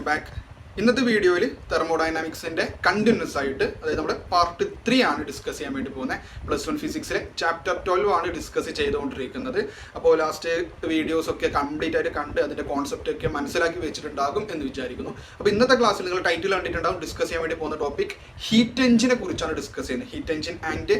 Welcome back. ഇന്നത്തെ വീഡിയോയിൽ തെർമോഡൈനാമിക്സിൻ്റെ continuous ആയിട്ട് അതായത് നമ്മുടെ പാർട്ട് 3 ആണ് ഡിസ്കസ് ചെയ്യാൻ വേണ്ടി പോകുന്നത്. +1 ഫിസിക്സിലെ ചാപ്റ്റർ 12 ആണ് ഡിസ്കസ് ചെയ്തുകൊണ്ടിരിക്കുന്നത്. അപ്പോൾ ലാസ്റ്റ് വീഡിയോസ് ഒക്കെ കംപ്ലീറ്റ് ആയിട്ട് കണ്ട് അതിൻ്റെ കോൺസെപ്റ്റ് ഒക്കെ മനസ്സിലാക്കി വെച്ചിട്ടുണ്ടാകും എന്ന് വിചാരിക്കുന്നു. അപ്പോൾ ഇന്നത്തെ ക്ലാസ്സിൽ നിങ്ങൾ ടൈറ്റിൽ കണ്ടിട്ടുണ്ടാകും. ഡിസ്കസ് ചെയ്യാൻ വേണ്ടി പോകുന്ന ടോപ്പിക് ഹീറ്റ് എഞ്ചിനെ കുറിച്ചാണ് ഡിസ്കസ് ചെയ്യുന്നത്. Heat engine and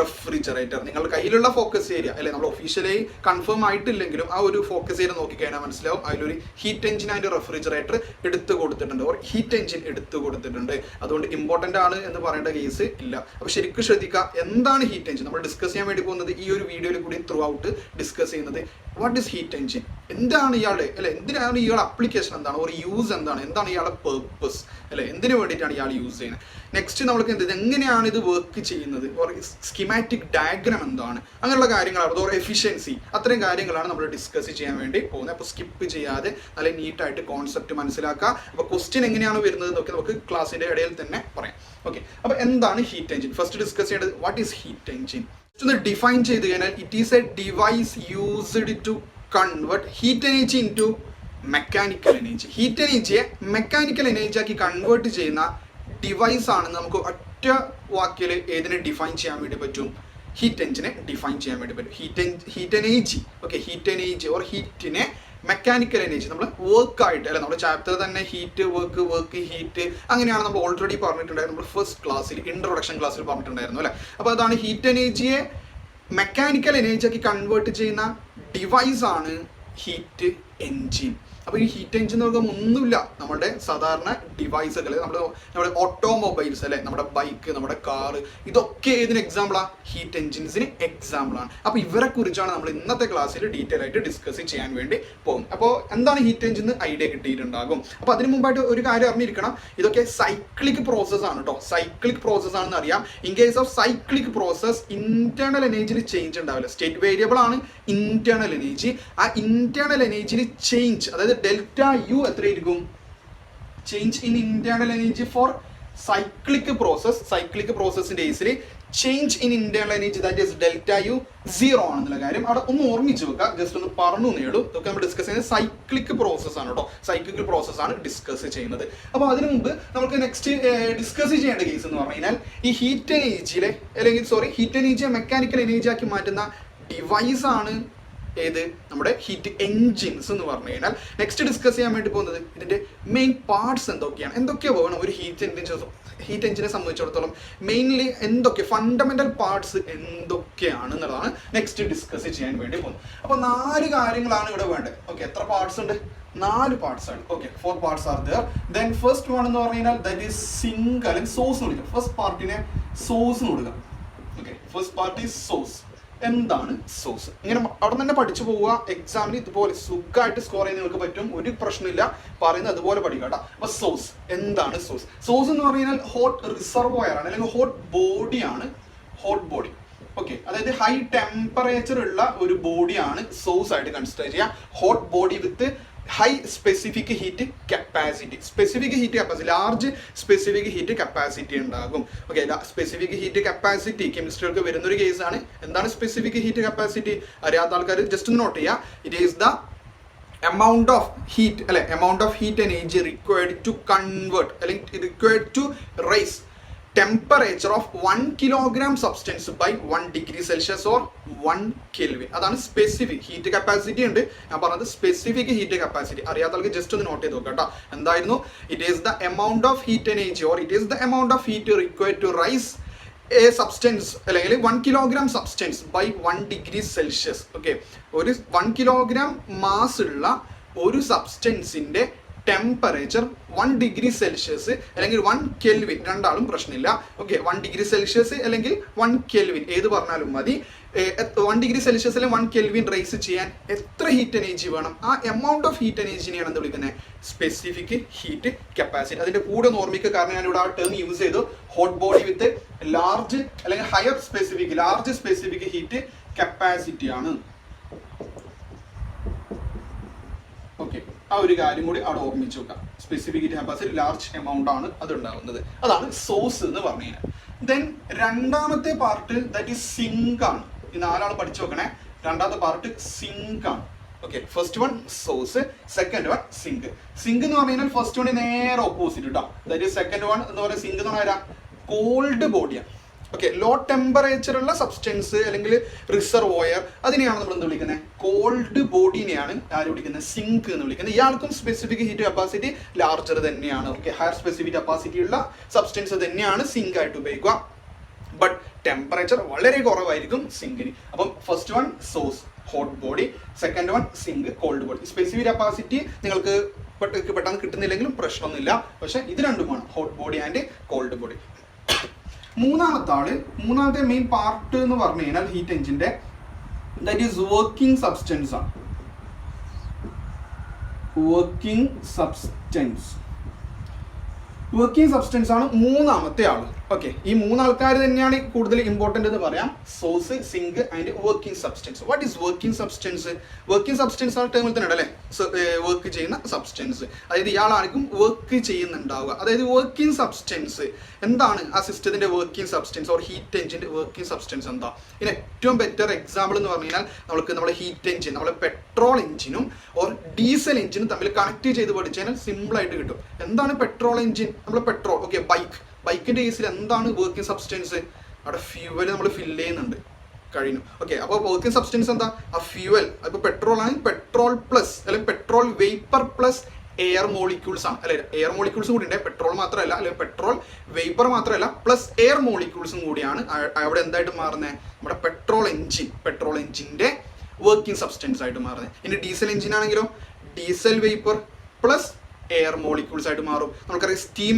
refrigerator. നിങ്ങളുടെ കയ്യിലുള്ള ഫോക്കസ് ഏരിയ അല്ലെ, നമ്മൾ ഒഫീഷ്യലി കൺഫേം ആയിട്ടില്ലെങ്കിലും ആ ഒരു ഫോക്കസ് ഏരിയ നോക്കിക്കഴിഞ്ഞാൽ മനസ്സിലാവും അതിലൊരു ഹീറ്റ് എഞ്ചിൻ ആൻഡ് റെഫ്രിജറേറ്റർ എടുത്തു കൊടുത്തിട്ടുണ്ട്, ഹീറ്റ് എഞ്ചിൻ എടുത്തു കൊടുത്തിട്ടുണ്ട്. അതുകൊണ്ട് ഇമ്പോർട്ടൻ്റ് ആണ് എന്ന് പറയേണ്ട കേസ് ഇല്ല. അപ്പോൾ ശരിക്കും ശ്രദ്ധിക്കുക, എന്താണ് ഹീറ്റ് എഞ്ചിൻ. നമ്മൾ ഡിസ്കസ് ചെയ്യാൻ വേണ്ടി പോകുന്നത് ഈ ഒരു വീഡിയോയിൽ കൂടി ത്രൂ ഔട്ട് ഡിസ്കസ് ചെയ്യുന്നത് വാട്ട് ഈസ് ഹീറ്റ് എഞ്ചിൻ, എന്താണ് ഇയാളുടെ അല്ലെ, എന്തിനാണ് ഇയാളുടെ അപ്ലിക്കേഷൻ, എന്താണ് ഒരു യൂസ്, എന്താണ് ഇയാളുടെ പേർപ്പസ് അല്ലെ, എന്തിനു വേണ്ടിയിട്ടാണ് ഇയാൾ യൂസ് ചെയ്യുന്നത്. നെക്സ്റ്റ് നമ്മൾക്ക് എങ്ങനെയാണ് ഇത് വർക്ക് ചെയ്യുന്നത്, സ്കിമാറ്റിക് ഡയഗ്രാം എന്താണ്, അങ്ങനെയുള്ള കാര്യങ്ങളാണ്, അതോ എഫിഷ്യൻസി, അത്രയും കാര്യങ്ങളാണ് നമ്മൾ ഡിസ്കസ് ചെയ്യാൻ വേണ്ടി പോകുന്നത്. അപ്പോൾ സ്കിപ്പ് ചെയ്യാതെ നല്ല നീറ്റായിട്ട് കോൺസെപ്റ്റ് മനസ്സിലാക്കുക. അപ്പോൾ ക്വസ്റ്റ്യൻ എങ്ങനെയാണ് വരുന്നത് എന്നൊക്കെ നമുക്ക് ക്ലാസ്സിൻ്റെ ഇടയിൽ തന്നെ പറയാം. ഓക്കെ, അപ്പോൾ എന്താണ് ഹീറ്റ് എഞ്ചിൻ. ഫസ്റ്റ് ഡിസ്കസ് ചെയ്യേണ്ടത് വാട്ട് ഈസ് ഹീറ്റ് എഞ്ചിൻ. ഒന്ന് ഡിഫൈൻ ചെയ്ത് കഴിഞ്ഞാൽ it is a device used to convert heat energy into mechanical energy. Heat എനർജിയെ മെക്കാനിക്കൽ എനർജി ആക്കി കൺവേർട്ട് ചെയ്യുന്ന ഡിവൈസ് ആണ്. നമുക്ക് ഒറ്റ വാക്കിൽ ഏതിനെ ഡിഫൈൻ ചെയ്യാൻ വേണ്ടി പറ്റും, ഹീറ്റ് എഞ്ചിനെ ഡിഫൈൻ ചെയ്യാൻ വേണ്ടി പറ്റും. Heat energy okay, heat energy or ഹീറ്റിനെ മെക്കാനിക്കൽ എനർജി നമ്മൾ വർക്കായിട്ട് അല്ലെ, നമ്മുടെ ചാപ്റ്റർ തന്നെ ഹീറ്റ് വർക്ക് ഹീറ്റ് അങ്ങനെയാണ് നമ്മൾ ഓൾറെഡി പറഞ്ഞിട്ടുണ്ടായിരുന്നു. നമ്മൾ ഫസ്റ്റ് ക്ലാസ്സിൽ ഇൻട്രൊഡക്ഷൻ ക്ലാസ്സിൽ പറഞ്ഞിട്ടുണ്ടായിരുന്നു അല്ലേ. അപ്പോൾ അതാണ് ഹീറ്റ് എനർജിയെ മെക്കാനിക്കൽ എനർജി ആക്കി കൺവേർട്ട് ചെയ്യുന്ന ഡിവൈസ് ആണ് ഹീറ്റ് എഞ്ചിൻ. അപ്പോൾ ഈ ഹീറ്റ് എഞ്ചിൻ എന്ന് പറയുമ്പോൾ ഒന്നുമില്ല, നമ്മുടെ സാധാരണ ഡിവൈസുകൾ, നമ്മുടെ ഓട്ടോമൊബൈൽസ് അല്ലെ, നമ്മുടെ ബൈക്ക്, നമ്മുടെ കാറ്, ഇതൊക്കെ ഏതിന് എക്സാമ്പിളാണ്, ഹീറ്റ് എഞ്ചിൻസിന് എക്സാമ്പിളാണ്. അപ്പോൾ ഇവരെ കുറിച്ചാണ് നമ്മൾ ഇന്നത്തെ ക്ലാസ്സിൽ ഡീറ്റെയിൽ ആയിട്ട് ഡിസ്കസ് ചെയ്യാൻ വേണ്ടി പോകും. അപ്പോൾ എന്താണ് ഹീറ്റ് എഞ്ചിൻ എന്ന് ഐഡിയ കിട്ടിയിട്ടുണ്ടാകും. അപ്പോൾ അതിന് മുമ്പായിട്ട് ഒരു കാര്യം അറിഞ്ഞിരിക്കണം, ഇതൊക്കെ സൈക്ലിക് പ്രോസസ് ആണ് കേട്ടോ. സൈക്ലിക് പ്രോസസ് ആണെന്ന് അറിയാം. In case of cyclic process internal എനർജിയിൽ ചേഞ്ച് ഉണ്ടാവില്ല. സ്റ്റേറ്റ് വേരിയബിൾ ആണ് ഇന്റേണൽ എനർജി. ആ ഇന്റേണൽ എനർജിയിൽ ചേഞ്ച്, അതായത് ഡെൽറ്റ യു എത്രയായിരിക്കും, change in internal energy for cyclic process. Cyclic പ്രോസസിന്റെ കേസിൽ change in internal energy that is delta u 0 ആണെന്നുള്ള കാര്യം അവിടെ ഒന്ന് ഓർമ്മിച്ച് വെക്കുക. ജസ്റ്റ് ഒന്ന് പറഞ്ഞു നേടൂ. ഇതൊക്കെ നമ്മൾ ഡിസ്കസ് ചെയ്യുന്നത് സൈക്ലിക് പ്രോസസ് ആണ് കേട്ടോ. സൈക്ലിക് പ്രോസസ് ആണ് ഡിസ്കസ് ചെയ്യുന്നത്. അപ്പോൾ അതിനു മുമ്പ് നമുക്ക് നെക്സ്റ്റ് ഡിസ്കസ് ചെയ്യേണ്ട കേസ് എന്ന് പറഞ്ഞു കഴിഞ്ഞാൽ ഈ ഹീറ്റ് എനർജിയിലെ ഹീറ്റ് എനർജിയെ മെക്കാനിക്കൽ എനർജി ആക്കി മാറ്റുന്ന ഡിവൈസ് ആണ് ഏത്, നമ്മുടെ ഹീറ്റ് എൻജിൻസ് എന്ന് പറഞ്ഞു കഴിഞ്ഞാൽ. നെക്സ്റ്റ് ഡിസ്കസ് ചെയ്യാൻ വേണ്ടി പോകുന്നത് ഇതിന്റെ മെയിൻ പാർട്സ് എന്തൊക്കെ വേണം ഒരു ഹീറ്റ് എഞ്ചിനെ സംബന്ധിച്ചിടത്തോളം. മെയിൻലി എന്തൊക്കെ ഫണ്ടമെന്റൽ പാർട്സ് എന്തൊക്കെയാണ് എന്നുള്ളതാണ് നെക്സ്റ്റ് ഡിസ്കസ് ചെയ്യാൻ വേണ്ടി പോകുന്നത്. അപ്പോൾ 4 കാര്യങ്ങളാണ് ഇവിടെ വേണ്ടത്. ഓക്കെ, എത്ര പാർട്സ് ഉണ്ട്, 4 പാർട്സ് ആണ്. Okay, 4 parts are there. Then first one എന്ന് പറഞ്ഞു കഴിഞ്ഞാൽ ദാറ്റ് ഈസ് സിങ്ക് അല്ലെങ്കിൽ സോഴ്സ് എന്ന് വിളിക്കാം. ഫസ്റ്റ് പാർട്ടിനെ സോഴ്സ് എന്ന് കൊടുക്കാം. Okay, first part is source. എന്താണ് സോഴ്സ്, ഇങ്ങനെ അവിടെ തന്നെ പഠിച്ചു പോവുക. എക്സാമിന് ഇതുപോലെ സുഖമായിട്ട് സ്കോർ ചെയ്യാൻ നിങ്ങൾക്ക് പറ്റും, ഒരു പ്രശ്നമില്ല. പറയുന്നത് അതുപോലെ പഠിക്കുക കേട്ടോ. അപ്പൊ സോഴ്സ് എന്താണ് സോഴ്സ്. സോഴ്സ് എന്ന് പറഞ്ഞാൽ ഹോട്ട് റിസർവോയർ ആണ്, അല്ലെങ്കിൽ ഹോട്ട് ബോഡിയാണ്. ഹോട്ട് ബോഡി ഓക്കെ, അതായത് ഹൈ ടെമ്പറേച്ചർ ഉള്ള ഒരു ബോഡിയാണ് സോഴ്സ് ആയിട്ട് കൺസിഡർ ചെയ്യുക. Hot body with high specific heat capacity. Specific heat capacity, large specific heat capacity ഉണ്ടാകും. ഓക്കെ, സ്പെസിഫിക് ഹീറ്റ് കപ്പാസിറ്റി കെമിസ്ട്രികൾക്ക് വരുന്നൊരു കേസാണ്. എന്താണ് സ്പെസിഫിക് ഹീറ്റ് കപ്പാസിറ്റി, അറിയാത്ത ആൾക്കാർ ജസ്റ്റ് ഒന്ന് നോട്ട് ചെയ്യുക. It is the amount of heat അല്ലെ, amount of heat energy required to convert അല്ലെങ്കിൽ required to raise temperature of 1 kilogram substance by 1 degree Celsius or 1 Kelvin. അതാണ് സ്പെസിഫിക് ഹീറ്റ് കപ്പാസിറ്റി ഉണ്ട്. ഞാൻ പറഞ്ഞത് സ്പെസിഫിക് ഹീറ്റ് കപ്പാസിറ്റി. അറിയാത്ത ആൾക്ക് just ഒന്ന് not ചെയ്ത് നോക്കാം കേട്ടോ. എന്തായിരുന്നു, it is the amount of heat energy or it is the amount of heat required to rise a substance അല്ലെങ്കിൽ 1 kilogram substance by 1 degree Celsius. Okay, ഒരു 1 kilogram മാസ് ഉള്ള ഒരു സബ്സ്റ്റൻസിന്റെ ടെമ്പറേച്ചർ 1 degree Celsius അല്ലെങ്കിൽ 1 Kelvin, രണ്ടാളും പ്രശ്നമില്ല. Okay, 1 degree Celsius അല്ലെങ്കിൽ 1 Kelvin ഏത് പറഞ്ഞാലും മതി. 1 degree Celsius അല്ലെങ്കിൽ 1 Kelvin റൈസ് ചെയ്യാൻ എത്ര ഹീറ്റ് എനർജി വേണം, ആ എമൗണ്ട് ഓഫ് ഹീറ്റ് എനർജിനെയാണ് എന്ത് വിളിക്കുന്നത്, സ്പെസിഫിക് ഹീറ്റ് കപ്പാസിറ്റി. അതിന്റെ കൂടെ ഒന്ന് ഓർമ്മിക്കുക, കാരണം ഞാൻ ഇവിടെ ആ ടേം യൂസ് ചെയ്തു. ഹോട്ട് ബോഡി വിത്ത് ലാർജ് അല്ലെങ്കിൽ higher specific large specific heat capacity ആണ്. ഓക്കെ, ആ ഒരു കാര്യം കൂടി അവിടെ ഓർമ്മിച്ച് വെക്കാം. Specific heat capacity large amount ആണ് അത് ഉണ്ടാകുന്നത്. അതാണ് സോഴ്സ് എന്ന് പറഞ്ഞു കഴിഞ്ഞാൽ. ദെൻ രണ്ടാമത്തെ പാർട്ട് ദാറ്റ് ഈസ് സിങ്ക് ആണ്. ഈ 4 പഠിച്ചു വെക്കണേ. രണ്ടാമത്തെ പാർട്ട് സിങ്ക് ആണ്. Okay, first one source, second one sink. Sink എന്ന് പറഞ്ഞാൽ ഫസ്റ്റ് വൺ നേരെ ഓപ്പോസിറ്റ് കേട്ടോ. അതായത് സെക്കൻഡ് വൺ എന്ന് പറയുന്നത് സിങ്ക് എന്ന് പറഞ്ഞാൽ കോൾഡ് ബോഡിയാണ്. ഓക്കെ, ലോ ടെമ്പറേച്ചർ ഉള്ള സബ്സ്റ്റൻസ് അല്ലെങ്കിൽ റിസർവോയർ, അതിനെയാണ് നമ്മൾ എന്ത് വിളിക്കുന്നത്? കോൾഡ് ബോഡിനെയാണ് ആര് വിളിക്കുന്നത്? സിങ്ക് എന്ന് വിളിക്കുന്നത്. ഇയാൾക്കും സ്പെസിഫിക് ഹീറ്റ് കപ്പാസിറ്റി ലാർജർ തന്നെയാണ്. ഓക്കെ, ഹയർ സ്പെസിഫിക് കപ്പാസിറ്റി ഉള്ള സബ്സ്റ്റൻസ് തന്നെയാണ് സിങ്ക് ആയിട്ട് ഉപയോഗിക്കുക. ബട്ട് ടെമ്പറേച്ചർ വളരെ കുറവായിരിക്കും സിങ്കിന്. അപ്പം first one source hot body, second one sink cold body. Specific capacity നിങ്ങൾക്ക് പെട്ടെന്ന് കിട്ടുന്നില്ലെങ്കിലും പ്രശ്നമൊന്നുമില്ല. പക്ഷെ ഇത് രണ്ടുമാണ് hot body and cold body. മൂന്നാമത്തെ മെയിൻ പാർട്ട് എന്ന് പറഞ്ഞു കഴിഞ്ഞാൽ ഹീറ്റ് എഞ്ചിന്റെ ദാറ്റ് ഈസ് വർക്കിംഗ് സബ്സ്റ്റൻസ് ആണ്. വർക്കിംഗ് സബ്സ്റ്റൻസ് ആണ് മൂന്നാമത്തെ ആള്. ഓക്കെ, ഈ മൂന്നാൾക്കാർ തന്നെയാണ് കൂടുതൽ ഇമ്പോർട്ടന്റ് എന്ന് പറയാം. Source, sink and working substance. What is working substance? Working substance ആ ടേമിൽ തന്നെ അല്ലേ, വർക്ക് ചെയ്യുന്ന സബ്സ്റ്റൻസ്. അതായത് ഇയാളായിരിക്കും വർക്ക് ചെയ്യുന്നുണ്ടാവുക. അതായത് വർക്കിംഗ് സബ്സ്റ്റൻസ് എന്താണ്? ആ സിസ്റ്റത്തിന്റെ വർക്കിംഗ് സബ്സ്റ്റൻസ് ഓർ ഹീറ്റ് എഞ്ചിന്റെ വർക്കിംഗ് സബ്സ്റ്റൻസ് എന്താ? ഇതിന് ഏറ്റവും ബെറ്റർ എക്സാമ്പിൾ എന്ന് പറഞ്ഞു കഴിഞ്ഞാൽ നമ്മുടെ ഹീറ്റ് എഞ്ചിൻ, നമ്മുടെ പെട്രോൾ എഞ്ചിനും ഓർ ഡീസൽ എഞ്ചിനും തമ്മിൽ കണക്ട് ചെയ്ത് പഠിച്ചു കഴിഞ്ഞാൽ സിമ്പിൾ ആയിട്ട് കിട്ടും. എന്താണ് പെട്രോൾ എഞ്ചിൻ? നമ്മുടെ പെട്രോൾ, ഓക്കെ, ബൈക്കിന്റെ കേസിൽ എന്താണ് വർക്കിംഗ് സബ്സ്റ്റൻസ്? അവിടെ ഫ്യൂവൽ നമ്മൾ ഫില്ല് ചെയ്യുന്നുണ്ട്, കഴിഞ്ഞു. ഓക്കെ, അപ്പോൾ വർക്കിംഗ് സബ്സ്റ്റൻസ് എന്താ? ആ ഫ്യൂവൽ. അപ്പോൾ പെട്രോൾ ആണ്, പെട്രോൾ പ്ലസ് അല്ലെങ്കിൽ petrol vapour plus air molecules ആണ് അല്ലെ. എയർ മോളിക്യൂൾസും കൂടി ഉണ്ട്, പെട്രോൾ മാത്രമല്ല, അല്ലെങ്കിൽ പെട്രോൾ വേപ്പർ മാത്രമല്ല, പ്ലസ് എയർ മോളിക്യൂൾസും കൂടിയാണ് അവിടെ എന്തായിട്ട് മാറുന്നത്? നമ്മുടെ പെട്രോൾ എഞ്ചിന്റെ വർക്കിംഗ് സബ്സ്റ്റൻസ് ആയിട്ട് മാറുന്നത്. ഇനി ഡീസൽ എഞ്ചിൻ ആണെങ്കിലോ diesel vapour plus air molecules ആയിട്ട് മാറും. നമുക്കറിയാം സ്റ്റീം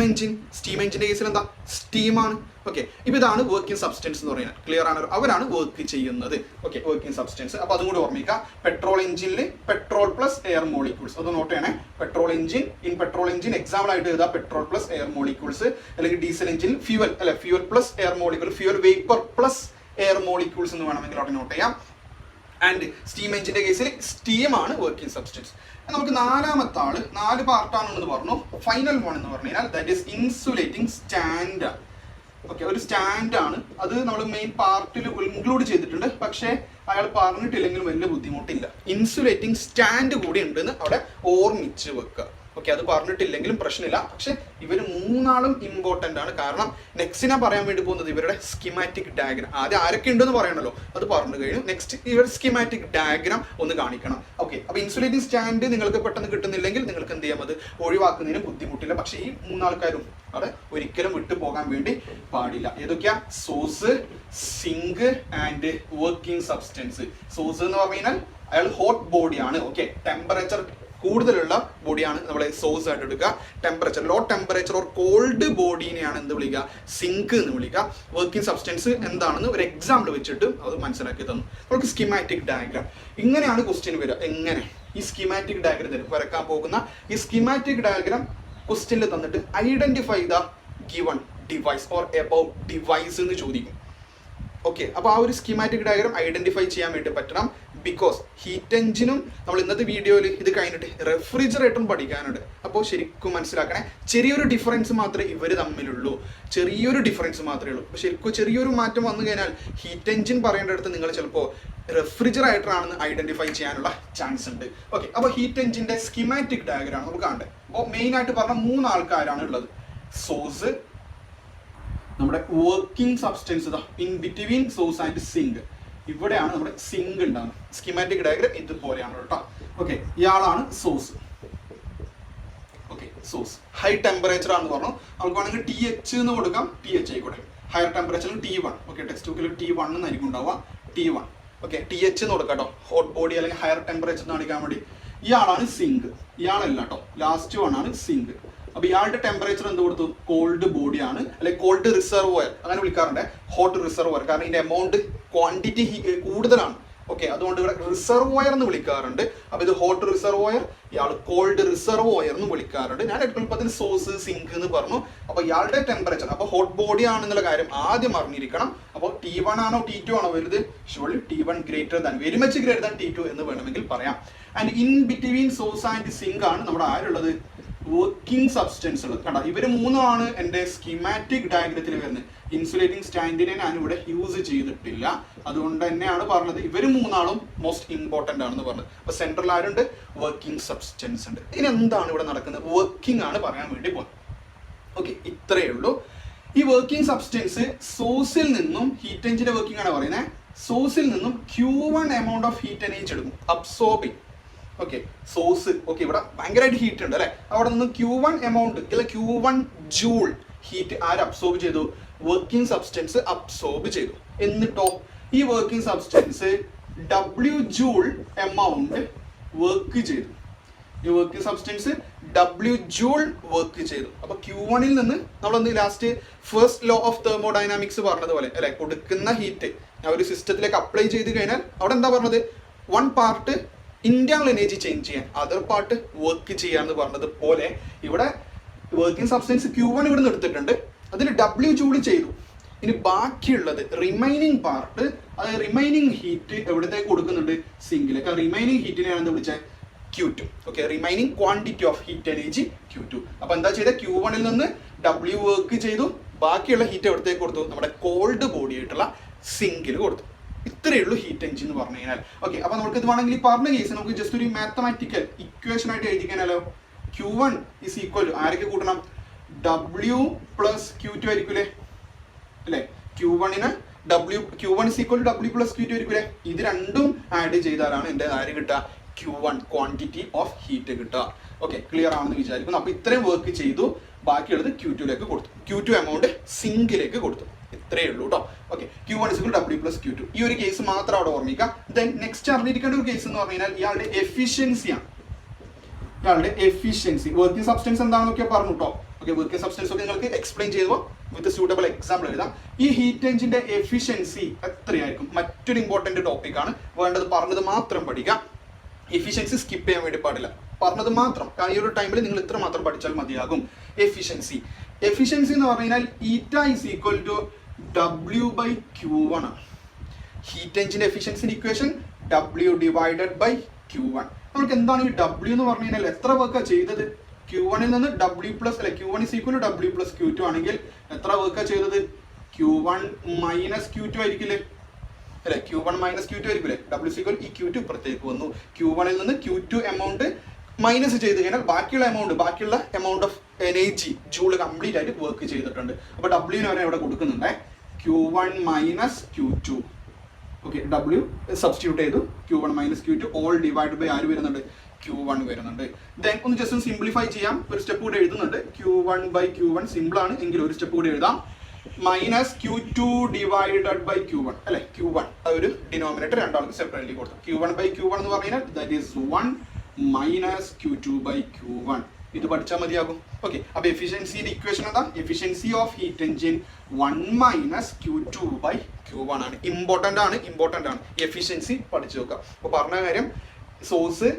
എഞ്ചിന്റെ കേസിൽ എന്താ? സ്റ്റീമാണ്. ഓക്കെ, ഇപ്പൊ ഇതാണ് വർക്കിംഗ് സബ്സ്റ്റൻസ് എന്ന് പറയുന്നത്. ക്ലിയർ ആണ്? അവരാണ് വർക്ക് ചെയ്യുന്നത്. Okay, working substance. അപ്പൊ അതും കൂടി ഓർമ്മിക്കുക. പെട്രോൾ എഞ്ചിനിൽ പെട്രോൾ പ്ലസ് എയർ മോളിക്യൂൾസ്, അത് നോട്ട് ചെയ്യണേ. പെട്രോൾ എഞ്ചിൻ എക്സാമ്പിൾ ആയിട്ട് എഴുതാം പെട്രോൾ പ്ലസ് എയർ മോളിക്യൂൾസ്. അല്ലെങ്കിൽ diesel engine fuel plus air molecule, fuel vapour plus air molecules എന്ന് വേണമെങ്കിൽ അവിടെ നോട്ട് ചെയ്യാം. ആൻഡ് സ്റ്റീം എഞ്ചിന്റെ കേസിൽ സ്റ്റീം ആണ് വർക്കിംഗ് സബ്സ്റ്റൻസ്. നമുക്ക് നാലാമത്തെ ആള് 4 പാർട്ടാണെന്ന് പറഞ്ഞു. ഫൈനൽ വൺ എന്ന് പറഞ്ഞു കഴിഞ്ഞാൽ that is insulating stand. Okay, ഒരു സ്റ്റാൻഡ് ആണ്. അത് നമ്മൾ മെയിൻ പാർട്ടിൽ ഇൻക്ലൂഡ് ചെയ്തിട്ടുണ്ട്, പക്ഷേ അയാൾ പറഞ്ഞിട്ടില്ലെങ്കിലും വലിയ ബുദ്ധിമുട്ടില്ല. ഇൻസുലേറ്റിംഗ് സ്റ്റാൻഡ് കൂടി ഉണ്ടെന്ന് അവിടെ ഓർമ്മിച്ച് വെക്കുക. ഓക്കെ, അത് പറഞ്ഞിട്ടില്ലെങ്കിലും പ്രശ്നമില്ല. പക്ഷെ ഇവർ മൂന്നാളും ഇമ്പോർട്ടൻ്റ് ആണ്. കാരണം നെക്സ്റ്റ് ഞാൻ പറയാൻ വേണ്ടി പോകുന്നത് ഇവരുടെ സ്കിമാറ്റിക് ഡയഗ്രാം. ആദ്യം ആരൊക്കെ ഉണ്ടെന്ന് പറയണല്ലോ, അത് പറഞ്ഞു കഴിഞ്ഞു. നെക്സ്റ്റ് ഇവരുടെ സ്കിമാറ്റിക് ഡയഗ്രാം ഒന്ന് കാണിക്കണം. ഓക്കെ, അപ്പോൾ ഇൻസുലേറ്റിംഗ് സ്റ്റാൻഡ് നിങ്ങൾക്ക് പെട്ടെന്ന് കിട്ടുന്നില്ലെങ്കിൽ നിങ്ങൾക്ക് എന്ത് ചെയ്യാം, അത് ഒഴിവാക്കുന്നതിന് ബുദ്ധിമുട്ടില്ല. പക്ഷേ ഈ മൂന്നാൾക്കാരും അവിടെ ഒരിക്കലും വിട്ടു പോകാൻ വേണ്ടി പാടില്ല. ഏതൊക്കെയാ? Source, sink and working substance. Source എന്ന് പറഞ്ഞു കഴിഞ്ഞാൽ അയാൾ ഹോട്ട് ബോഡിയാണ്. ഓക്കെ, ടെമ്പറേച്ചർ കൂടുതലുള്ള ബോഡിയാണ് നമ്മളെ സോഴ്സ് ആയിട്ട് എടുക്കുക. ലോ ടെമ്പറേച്ചർ ഓർ കോൾഡ് ബോഡീനെയാണ് എന്ത് വിളിക്കുക? സിങ്ക് എന്ന് വിളിക്കുക. വർക്കിംഗ് സബ്സ്റ്റൻസ് എന്താണെന്ന് ഒരു എക്സാമ്പിൾ വെച്ചിട്ട് അത് മനസ്സിലാക്കി തന്നു. നമുക്ക് സ്കിമാറ്റിക് ഡയഗ്രാം ഇങ്ങനെയാണ് ക്വസ്റ്റ്യൻ വരിക. എങ്ങനെ ഈ സ്കിമാറ്റിക് ഡയഗ്രം വരക്കാൻ പോകുന്ന ഈ സ്കിമാറ്റിക് ഡയഗ്രാം ക്വസ്റ്റ്യനിൽ തന്നിട്ട് identify the given device or above device എന്ന് ചോദിക്കും. ഓക്കെ, അപ്പോൾ ആ ഒരു സ്കിമാറ്റിക് ഡയഗ്രാം ഐഡന്റിഫൈ ചെയ്യാൻ വേണ്ടി പറ്റണം. ബിക്കോസ് ഹീറ്റ് എഞ്ചിനും നമ്മൾ ഇന്നത്തെ വീഡിയോയിൽ ഇത് കഴിഞ്ഞിട്ട് റെഫ്രിജറേറ്ററും പഠിക്കാനുണ്ട്. അപ്പോൾ ശരിക്കും മനസ്സിലാക്കണേ, ചെറിയൊരു ഡിഫറൻസ് മാത്രമേ ഇവർ തമ്മിലുള്ളൂ. അപ്പോൾ ശരിക്കും ചെറിയൊരു മാറ്റം വന്നു കഴിഞ്ഞാൽ ഹീറ്റ് എഞ്ചിൻ പറയേണ്ടടുത്ത് നിങ്ങൾ ചിലപ്പോൾ റെഫ്രിജറേറ്റർ ആണെന്ന് ഐഡന്റിഫൈ ചെയ്യാനുള്ള ചാൻസ് ഉണ്ട്. ഓക്കെ, അപ്പോൾ ഹീറ്റ് എഞ്ചിന്റെ സ്കിമാറ്റിക് ഡയഗ്രാം നമുക്ക് കാണണ്ടേ. അപ്പോൾ മെയിൻ ആയിട്ട് പറഞ്ഞ 3 ആൾക്കാരാണ് ഉള്ളത്. സോഴ്സ്, നമ്മുടെ working substance in between source and sink. ഇവിടെയാണ് നമ്മുടെ സിങ്ക് ഉണ്ടാകുന്നത്. സ്കിമാറ്റിക് ഡയഗ്രാം ഇതുപോലെയാണ് കേട്ടോ. ഓക്കെ, ഇയാളാണ് source. Okay, source high temperature ആണെന്ന് പറഞ്ഞു. നമുക്ക് വേണമെങ്കിൽ TH എന്ന് കൊടുക്കാം, TH ആയിക്കോട്ടെ. ഹയർ ടെമ്പറേച്ചറിൽ T1. ഓക്കെ, ടെക്സ്റ്റ് ബുക്കിൽ T1 എന്നായിരിക്കും ഉണ്ടാവുക. T1. ഓക്കെ, TH എന്ന് കൊടുക്കാം കേട്ടോ. ഹോട്ട് ബോഡി അല്ലെങ്കിൽ ഹയർ ടെമ്പറേച്ചർ കാണിക്കാൻ വേണ്ടി. ഇയാളാണ് സിങ്ക്. ഇയാളല്ല കേട്ടോ, ലാസ്റ്റ് വൺ ആണ് സിങ്ക്. അപ്പൊ ഇയാളുടെ ടെമ്പറേച്ചർ എന്ത് കൊടുത്തു? കോൾഡ് ബോഡിയാണ്, അല്ലെങ്കിൽ കോൾഡ് റിസർവോയർ അങ്ങനെ വിളിക്കാറുണ്ട്. ഹോട്ട് റിസർവോയർ കാരണം ഇതിന്റെ എമൗണ്ട് ക്വാണ്ടിറ്റി കൂടുതലാണ്. ഓക്കെ, അതുകൊണ്ട് ഇവിടെ റിസർവോയർ എന്ന് വിളിക്കാറുണ്ട്. അപ്പൊ ഇത് ഹോട്ട് റിസർവോയർ, ഇയാൾ കോൾഡ് റിസർവോയർ എന്ന് വിളിക്കാറുണ്ട്. ഞാൻ എളുപ്പത്തിൽ സോഴ്സ്, സിങ്ക് എന്ന് പറഞ്ഞു. അപ്പൊ ഇയാളുടെ ടെമ്പറേച്ചർ അപ്പൊ ഹോട്ട് ബോഡി ആണെന്നുള്ള കാര്യം ആദ്യം അറിഞ്ഞിരിക്കണം. അപ്പോൾ T1 ആണോ T2 ആണോ വലുത്? Surely T1 greater than, very much greater than T2 എന്ന് വേണമെങ്കിൽ പറയാം. And in between source and sink ആണ് നമ്മുടെ ആരുള്ളത്? വർക്കിംഗ് സബ്സ്റ്റൻസുകൾ കണ്ട ഇവർ മൂന്നുമാണ് എൻ്റെ സ്കീമാറ്റിക് ഡയഗ്രത്തിൽ വരുന്നത്. ഇൻസുലേറ്റിംഗ് സ്റ്റാൻഡിനെ ഞാൻ ഇവിടെ യൂസ് ചെയ്തിട്ടില്ല, അതുകൊണ്ട് തന്നെയാണ് പറഞ്ഞത് ഇവർ മൂന്നാളും മോസ്റ്റ് ഇമ്പോർട്ടൻ്റ് ആണെന്ന് പറഞ്ഞത്. അപ്പോൾ സെൻട്രൽ ആരുണ്ട്? വർക്കിംഗ് സബ്സ്റ്റൻസ് ഉണ്ട്. ഇനി എന്താണ് ഇവിടെ നടക്കുന്നത്? വർക്കിംഗ് ആണ് പറയാൻ വേണ്ടി പോകുന്നത്. ഓക്കെ, ഇത്രയേ ഉള്ളൂ. ഈ വർക്കിംഗ് സബ്സ്റ്റൻസ് സോഴ്സിൽ നിന്നും ഹീറ്റ് എഞ്ചിന്റെ വർക്കിംഗ് ആണ് പറയുന്നത്. സോഴ്സിൽ നിന്നും Q1 amount of heat energy എടുക്കും, അബ്സോർബിങ്. ഓക്കെ, സോഴ്സ് ഓക്കെ ഇവിടെ ഭയങ്കരമായിട്ട് ഹീറ്റ് ഉണ്ട് അല്ലെ, അവിടെ നിന്ന് Q1 എമൗണ്ട് അല്ലെ Q1 ജൂൾ ഹീറ്റ് ആര് അബ്സോർബ് ചെയ്തു? വർക്കിംഗ് സബ്സ്റ്റൻസ് അബ്സോർബ് ചെയ്തു. എന്നിട്ടോ ഈ working substance W joule amount work ചെയ്തു. ഈ working substance W joule work ചെയ്തു. അപ്പൊ Q1 നിന്ന് നമ്മളൊന്ന് last first law of thermodynamics പറഞ്ഞതുപോലെ അല്ലെ, കൊടുക്കുന്ന ഹീറ്റ് ഒരു സിസ്റ്റത്തിലേക്ക് അപ്ലൈ ചെയ്ത് കഴിഞ്ഞാൽ അവിടെ എന്താ പറഞ്ഞത്? 1 പാർട്ട് ഇന്റേണൽ എനർജി ചേഞ്ച് ചെയ്യാൻ, അതർ പാർട്ട് വർക്ക് ചെയ്യാന്ന് പറഞ്ഞത് പോലെ ഇവിടെ വർക്കിംഗ് സബ്സ്റ്റൻസ് Q1 ഇവിടെ നിന്ന് എടുത്തിട്ടുണ്ട്, അതിൽ W ജൂൾ ചെയ്തു. ഇനി ബാക്കിയുള്ളത് റിമൈനിങ് പാർട്ട്, അതായത് റിമൈനിങ് ഹീറ്റ് എവിടത്തേക്ക് കൊടുക്കുന്നുണ്ട്? സിങ്കിലേക്ക്. റിമൈനിങ് ഹീറ്റിനെയാണ് എന്താ വിളിച്ചത്? Q2. Okay, remaining quantity of heat energy Q2. അപ്പൊ എന്താ ചെയ്ത? Q1 നിന്ന് W വർക്ക് ചെയ്തു, ബാക്കിയുള്ള ഹീറ്റ് എവിടത്തേക്ക് കൊടുത്തു? നമ്മുടെ കോൾഡ് ബോഡി ആയിട്ടുള്ള സിങ്കിൽ കൊടുത്തു. ഇത്രയേ ഉള്ളൂ ഹീറ്റ് എഞ്ചിൻ എന്ന് പറഞ്ഞു കഴിഞ്ഞാൽ. ഓക്കെ, അപ്പൊ നമുക്ക് ഇത് വേണമെങ്കിൽ ഈ പറഞ്ഞ കേസ് നമുക്ക് ജസ്റ്റ് ഒരു മാത്തമാറ്റിക്കൽ ഇക്വേഷൻ ആയിട്ട് എഴുതിക്കാനല്ലോ. Q1 ഈസ് ഈക്വൽ ടു ആരൊക്കെ കൂട്ടണം? W പ്ലസ് Q2 ആയിരിക്കൂലേ അല്ലെ? Q1 is equal to W plus Q2 ആയിരിക്കൂലേ? ഇത് രണ്ടും ആഡ് ചെയ്താലാണ് എൻ്റെ ആര് കിട്ടുക? Q1 ക്വാണ്ടിറ്റി ഓഫ് ഹീറ്റ് കിട്ടുക. ഓക്കെ, ക്ലിയർ ആണെന്ന് വിചാരിക്കുന്നു. അപ്പൊ ഇത്രയും വർക്ക് ചെയ്തു, ബാക്കിയുള്ളത് Q2ലേക്ക് കൊടുത്തു, Q2 എമൗണ്ട് സിങ്കിലേക്ക് കൊടുത്തു. ഇത്രയേ ഉള്ളൂ കേട്ടോ. Okay, Q1 is equal to W plus Q2. ഈ ഒരു കേസ് മാത്രം അവിടെ ഓർമ്മിക്കുക. ദെൻ നെക്സ്റ്റ് അറിഞ്ഞിരിക്കേണ്ട ഒരു കേസ് എന്ന് പറഞ്ഞു കഴിഞ്ഞാൽ ഇയാളുടെ എഫിഷ്യൻസിയാണ്. ഇയാളുടെ എഫിഷ്യൻസി വർക്കിംഗ് സബ്സ്റ്റൻസ് എന്താണെന്നൊക്കെ പറഞ്ഞു കേട്ടോ. ഓക്കെ, വർക്കിംഗ് സബ്സ്റ്റൻസ് ഒക്കെ നിങ്ങൾക്ക് എക്സ്പ്ലെയിൻ ചെയ്യുമ്പോൾ വിത്ത് സ്യൂട്ടബിൾ എക്സാമ്പിൾ എഴുതാം. ഈ ഹീറ്റ് എഞ്ചിന്റെ എഫിഷ്യൻസി എത്രയായിരിക്കും? മറ്റൊരു ഇമ്പോർട്ടന്റ് ടോപ്പിക് ആണ്, വേണ്ടത് പറഞ്ഞത് മാത്രം പഠിക്കാം. എഫിഷ്യൻസി സ്കിപ്പ് ചെയ്യാൻ വേണ്ടി പാടില്ല, പറഞ്ഞത് മാത്രം. കാരണം ഈ ഒരു ടൈമിൽ നിങ്ങൾ ഇത്ര മാത്രം പഠിച്ചാൽ മതിയാകും. എഫിഷ്യൻസി എന്ന് പറഞ്ഞു കഴിഞ്ഞാൽ eta is equal to W by Q1 ആണ്. ഹീറ്റ് എഞ്ചിന്റെ എഫിഷ്യൻസിന്റെ equation W divided by Q1. നമുക്ക് എന്താണ് ഈ W എന്ന് പറഞ്ഞു കഴിഞ്ഞാൽ എത്ര വർക്കാണ് ചെയ്തത്? Q1 നിന്ന് W പ്ലസ് അല്ലെ, Q1 is equal to W plus Q2 ആണെങ്കിൽ എത്ര വർക്കാണ് ചെയ്തത്? Q1 മൈനസ് Q2 ആയിരിക്കില്ലേ അല്ലെ? Q1 minus Q2 ആയിരിക്കില്ലേ? W is equal ഈ Q2 ഇപ്പുറത്തേക്ക് വന്നു. Q1 നിന്ന് Q2 എമൗണ്ട് മൈനസ് ചെയ്ത് കഴിഞ്ഞാൽ ബാക്കിയുള്ള amount of energy joule complete ആയിട്ട് വർക്ക് ചെയ്തിട്ടുണ്ട്. അപ്പൊ W ന് വരെ ഇവിടെ കൊടുക്കുന്നുണ്ടേ, Q1 minus Q2. Okay, W substitute ചെയ്തു, Q1 minus Q2 all divide by ആര് വരുന്നുണ്ട്? Q1 വരുന്നുണ്ട്. ദെൻ ഒന്ന് ജസ്റ്റ് ഒന്ന് സിംപ്ലിഫൈ ചെയ്യാം, ഒരു സ്റ്റെപ്പ് കൂടെ എഴുതുന്നുണ്ട്. Q1 ബൈ Q1 സിമ്പിൾ ആണ് എങ്കിൽ ഒരു സ്റ്റെപ്പ് കൂടെ എഴുതാം. Minus Q2 divided by Q1 അല്ലെ? Q1 അതൊരു ഡിനോമിനേറ്റർ രണ്ടാൾക്ക് സെപ്പറേറ്റ്ലി കൊടുത്തു. Q1 ബൈ Q1 എന്ന് പറഞ്ഞു കഴിഞ്ഞാൽ that is 1 minus Q2 by Q1. ഇത് പഠിച്ചാൽ മതിയാകും. ഓക്കെ, അപ്പൊ എഫിഷ്യൻസിയുടെ ഇക്വേഷൻ എന്താ? Efficiency of heat engine 1 minus Q2 by Q1 ആണ്. ഇമ്പോർട്ടന്റ് ആണ്. എഫിഷ്യൻസി പഠിച്ചു നോക്കുക. അപ്പൊ പറഞ്ഞ കാര്യം, source,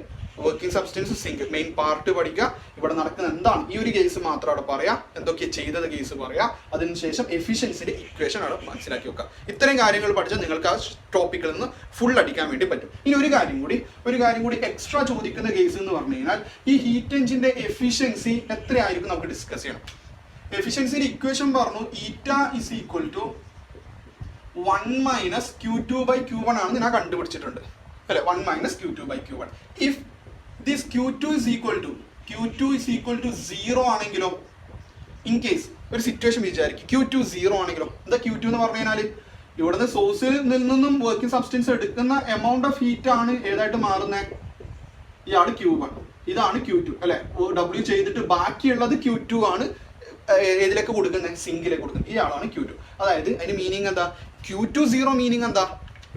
working substance, sink, main part പഠിക്കുക. ഇവിടെ നടക്കുന്ന എന്താണ് ഈ ഒരു കേസ് മാത്രം അവിടെ പറയാം, എന്തൊക്കെ ചെയ്തത് കേസ് പറയാം. അതിനുശേഷം എഫിഷ്യൻസിന്റെ ഇക്വേഷൻ അവിടെ മനസ്സിലാക്കി വെക്കുക. ഇത്രയും കാര്യങ്ങൾ പഠിച്ചാൽ നിങ്ങൾക്ക് ആ ടോപ്പിക്കിൽ നിന്ന് ഫുൾ അടിക്കാൻ വേണ്ടി പറ്റും. ഇനി ഒരു കാര്യം കൂടി എക്സ്ട്രാ ചോദിക്കുന്ന കേസ് എന്ന് പറഞ്ഞു കഴിഞ്ഞാൽ ഈ ഹീറ്റ് എഞ്ചിന്റെ എഫിഷ്യൻസി എത്രയായിരിക്കും നമുക്ക് ഡിസ്കസ് ചെയ്യണം. എഫിഷ്യൻസിന്റെ ഇക്വേഷൻ പറഞ്ഞു eta is equal to 1 minus Q2 by Q1 ആണെന്ന് ഞാൻ കണ്ടുപിടിച്ചിട്ടുണ്ട് അല്ലെ? 1 minus Q2 by Q1. If this Q2 is equal to 0 ആണെങ്കിലോ, ഇൻ കേസ് ഒരു സിറ്റുവേഷൻ വിചാരിക്കും Q2 0 ആണെങ്കിലോ, എന്താ Q2 എന്ന് പറഞ്ഞു കഴിഞ്ഞാൽ ഇവിടുന്ന് സോഴ്സിൽ നിന്നും വർക്കിംഗ് സബ്സ്റ്റൻസ് എടുക്കുന്ന എമൗണ്ട് ഓഫ് ഹീറ്റ് ആണ് ഏതായിട്ട് മാറുന്നത്? ഇയാള് Q1, ഇതാണ് Q2 അല്ലെ? W ചെയ്തിട്ട് ബാക്കിയുള്ളത് Q2 ആണ് ഏതിലേക്ക് കൊടുക്കുന്നത്? സിങ്കിലേക്ക് കൊടുക്കുന്നത്. ഇയാളാണ് Q2. അതായത് അതിന് മീനിങ് എന്താ? Q2 0 മീനിങ് എന്താ?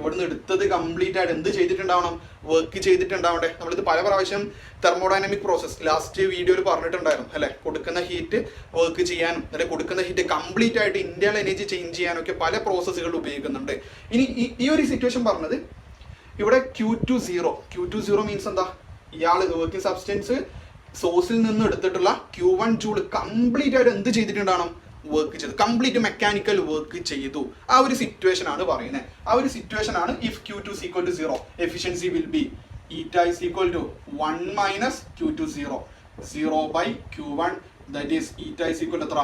ഇവിടുന്ന് എടുത്തത് കംപ്ലീറ്റ് ആയിട്ട് എന്ത് ചെയ്തിട്ടുണ്ടാവണം? വർക്ക് ചെയ്തിട്ടുണ്ടാവണ്ടേ? നമ്മളിത് പല പ്രാവശ്യം തെർമോഡൈനാമിക് പ്രോസസ് ലാസ്റ്റ് വീഡിയോയിൽ പറഞ്ഞിട്ടുണ്ടായിരുന്നു അല്ലെ? കൊടുക്കുന്ന ഹീറ്റ് വർക്ക് ചെയ്യാനും അല്ലെങ്കിൽ കൊടുക്കുന്ന ഹീറ്റ് കംപ്ലീറ്റ് ആയിട്ട് ഇന്റേണൽ എനർജി ചേഞ്ച് ചെയ്യാനും ഒക്കെ പല പ്രോസസ്സുകൾ ഉപയോഗിക്കുന്നുണ്ട്. ഇനി ഈ ഒരു സിറ്റുവേഷൻ പറഞ്ഞത് ഇവിടെ Q2 0 മീൻസ് എന്താ? ഇയാൾ വർക്കിംഗ് സബ്സ്റ്റൻസ് സോഴ്സിൽ നിന്ന് എടുത്തിട്ടുള്ള Q1 ജൂൾ കംപ്ലീറ്റ് ആയിട്ട് എന്ത് ചെയ്തിട്ടുണ്ടാവണം? വർക്ക് ചെയ്തു, കംപ്ലീറ്റ് മെക്കാനിക്കൽ വർക്ക് ചെയ്തു. ആ ഒരു സിറ്റുവേഷൻ ആണ് പറയുന്നത്. ആ ഒരു സിറ്റുവേഷൻ ആണ് if Q2 is equal to 0, efficiency will be ഈറ്റ is equal to 1 minus Q2 0. 0/Q1, that is eta is equal to എത്ര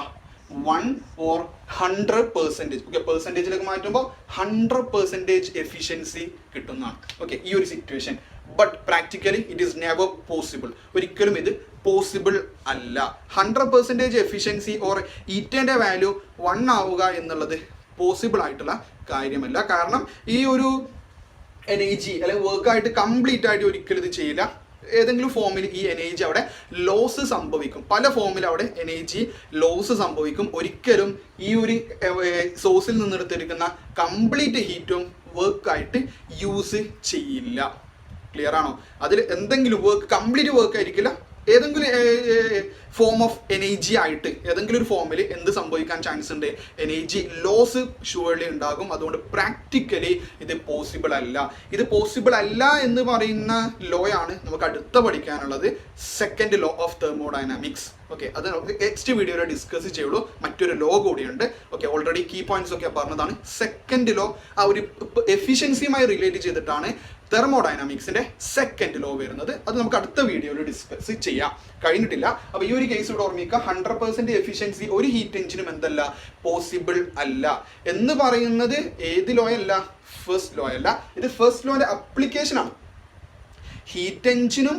1 or 100%. ഓക്കെ, പെർസെൻറ്റേജിലേക്ക് മാറ്റുമ്പോൾ 100% എഫിഷ്യൻസി കിട്ടുന്നതാണ്. ഓക്കെ, ഈ ഒരു situation. But practically it is never possible. ഒരിക്കലും ഇത് possible അല്ല. 100% efficiency or ഈറ്റേൻ്റെ value 1 ആവുക എന്നുള്ളത് പോസിബിൾ ആയിട്ടുള്ള കാര്യമല്ല. കാരണം ഈ ഒരു എനർജി അല്ലെങ്കിൽ വർക്കായിട്ട് കംപ്ലീറ്റ് ആയിട്ട് ഒരിക്കലും ഇത് ചെയ്യില്ല. ഏതെങ്കിലും ഫോമിൽ ഈ എനർജി അവിടെ ലോസ് സംഭവിക്കും. പല ഫോമിൽ അവിടെ എനർജി ലോസ് സംഭവിക്കും. ഒരിക്കലും ഈ ഒരു സോഴ്സിൽ നിന്നെടുത്തിരിക്കുന്ന കംപ്ലീറ്റ് ഹീറ്റും വർക്കായിട്ട് യൂസ് ചെയ്യില്ല. ക്ലിയർ ആണോ? അതിൽ എന്തെങ്കിലും വർക്ക് കംപ്ലീറ്റ് വർക്ക് ആയിരിക്കില്ല, ഏതെങ്കിലും ഫോം ഓഫ് എനർജി ആയിട്ട് ഏതെങ്കിലും ഒരു ഫോമിൽ എന്ത് സംഭവിക്കാൻ ചാൻസ് ഉണ്ട്? എനർജി ലോസ് ഷുവർലി ഉണ്ടാകും. അതുകൊണ്ട് പ്രാക്ടിക്കലി ഇത് പോസിബിൾ അല്ല. ഇത് പോസിബിൾ അല്ല എന്ന് പറയുന്ന ലോ ആണ് നമുക്ക് അടുത്ത പഠിക്കാനുള്ളത്, second law of thermodynamics. Okay, അത് നമുക്ക് നെക്സ്റ്റ് വീഡിയോയിൽ ഡിസ്കസ് ചെയ്യുള്ളൂ. മറ്റൊരു ലോ കൂടിയുണ്ട്. ഓക്കെ, ഓൾറെഡി കീ പോയിന്റ്സ് ഒക്കെ പറഞ്ഞതാണ്. സെക്കൻഡ് ലോ ആ ഒരു എഫിഷ്യൻസിയുമായി റിലേറ്റ് ചെയ്തിട്ടാണ് തെർമോഡൈനാമിക്സിന്റെ സെക്കൻഡ് ലോ വരുന്നത്. അത് നമുക്ക് അടുത്ത വീഡിയോയിൽ ഡിസ്കസ് ചെയ്യാം. കഴിഞ്ഞിട്ടില്ല. അപ്പോൾ ഈ ഒരു കേസ് ഇവിടെ ഓർമ്മിക്കുക, 100% എഫിഷ്യൻസി ഒരു ഹീറ്റ് എഞ്ചിനും എന്തല്ല, പോസിബിൾ അല്ല എന്ന് പറയുന്നത് ഏത് ലോ അല്ല? ഫസ്റ്റ് ലോ അല്ല. ഇത് ഫസ്റ്റ് ലോന്റെ അപ്ലിക്കേഷൻ ആണ്. ഹീറ്റ് എഞ്ചിനും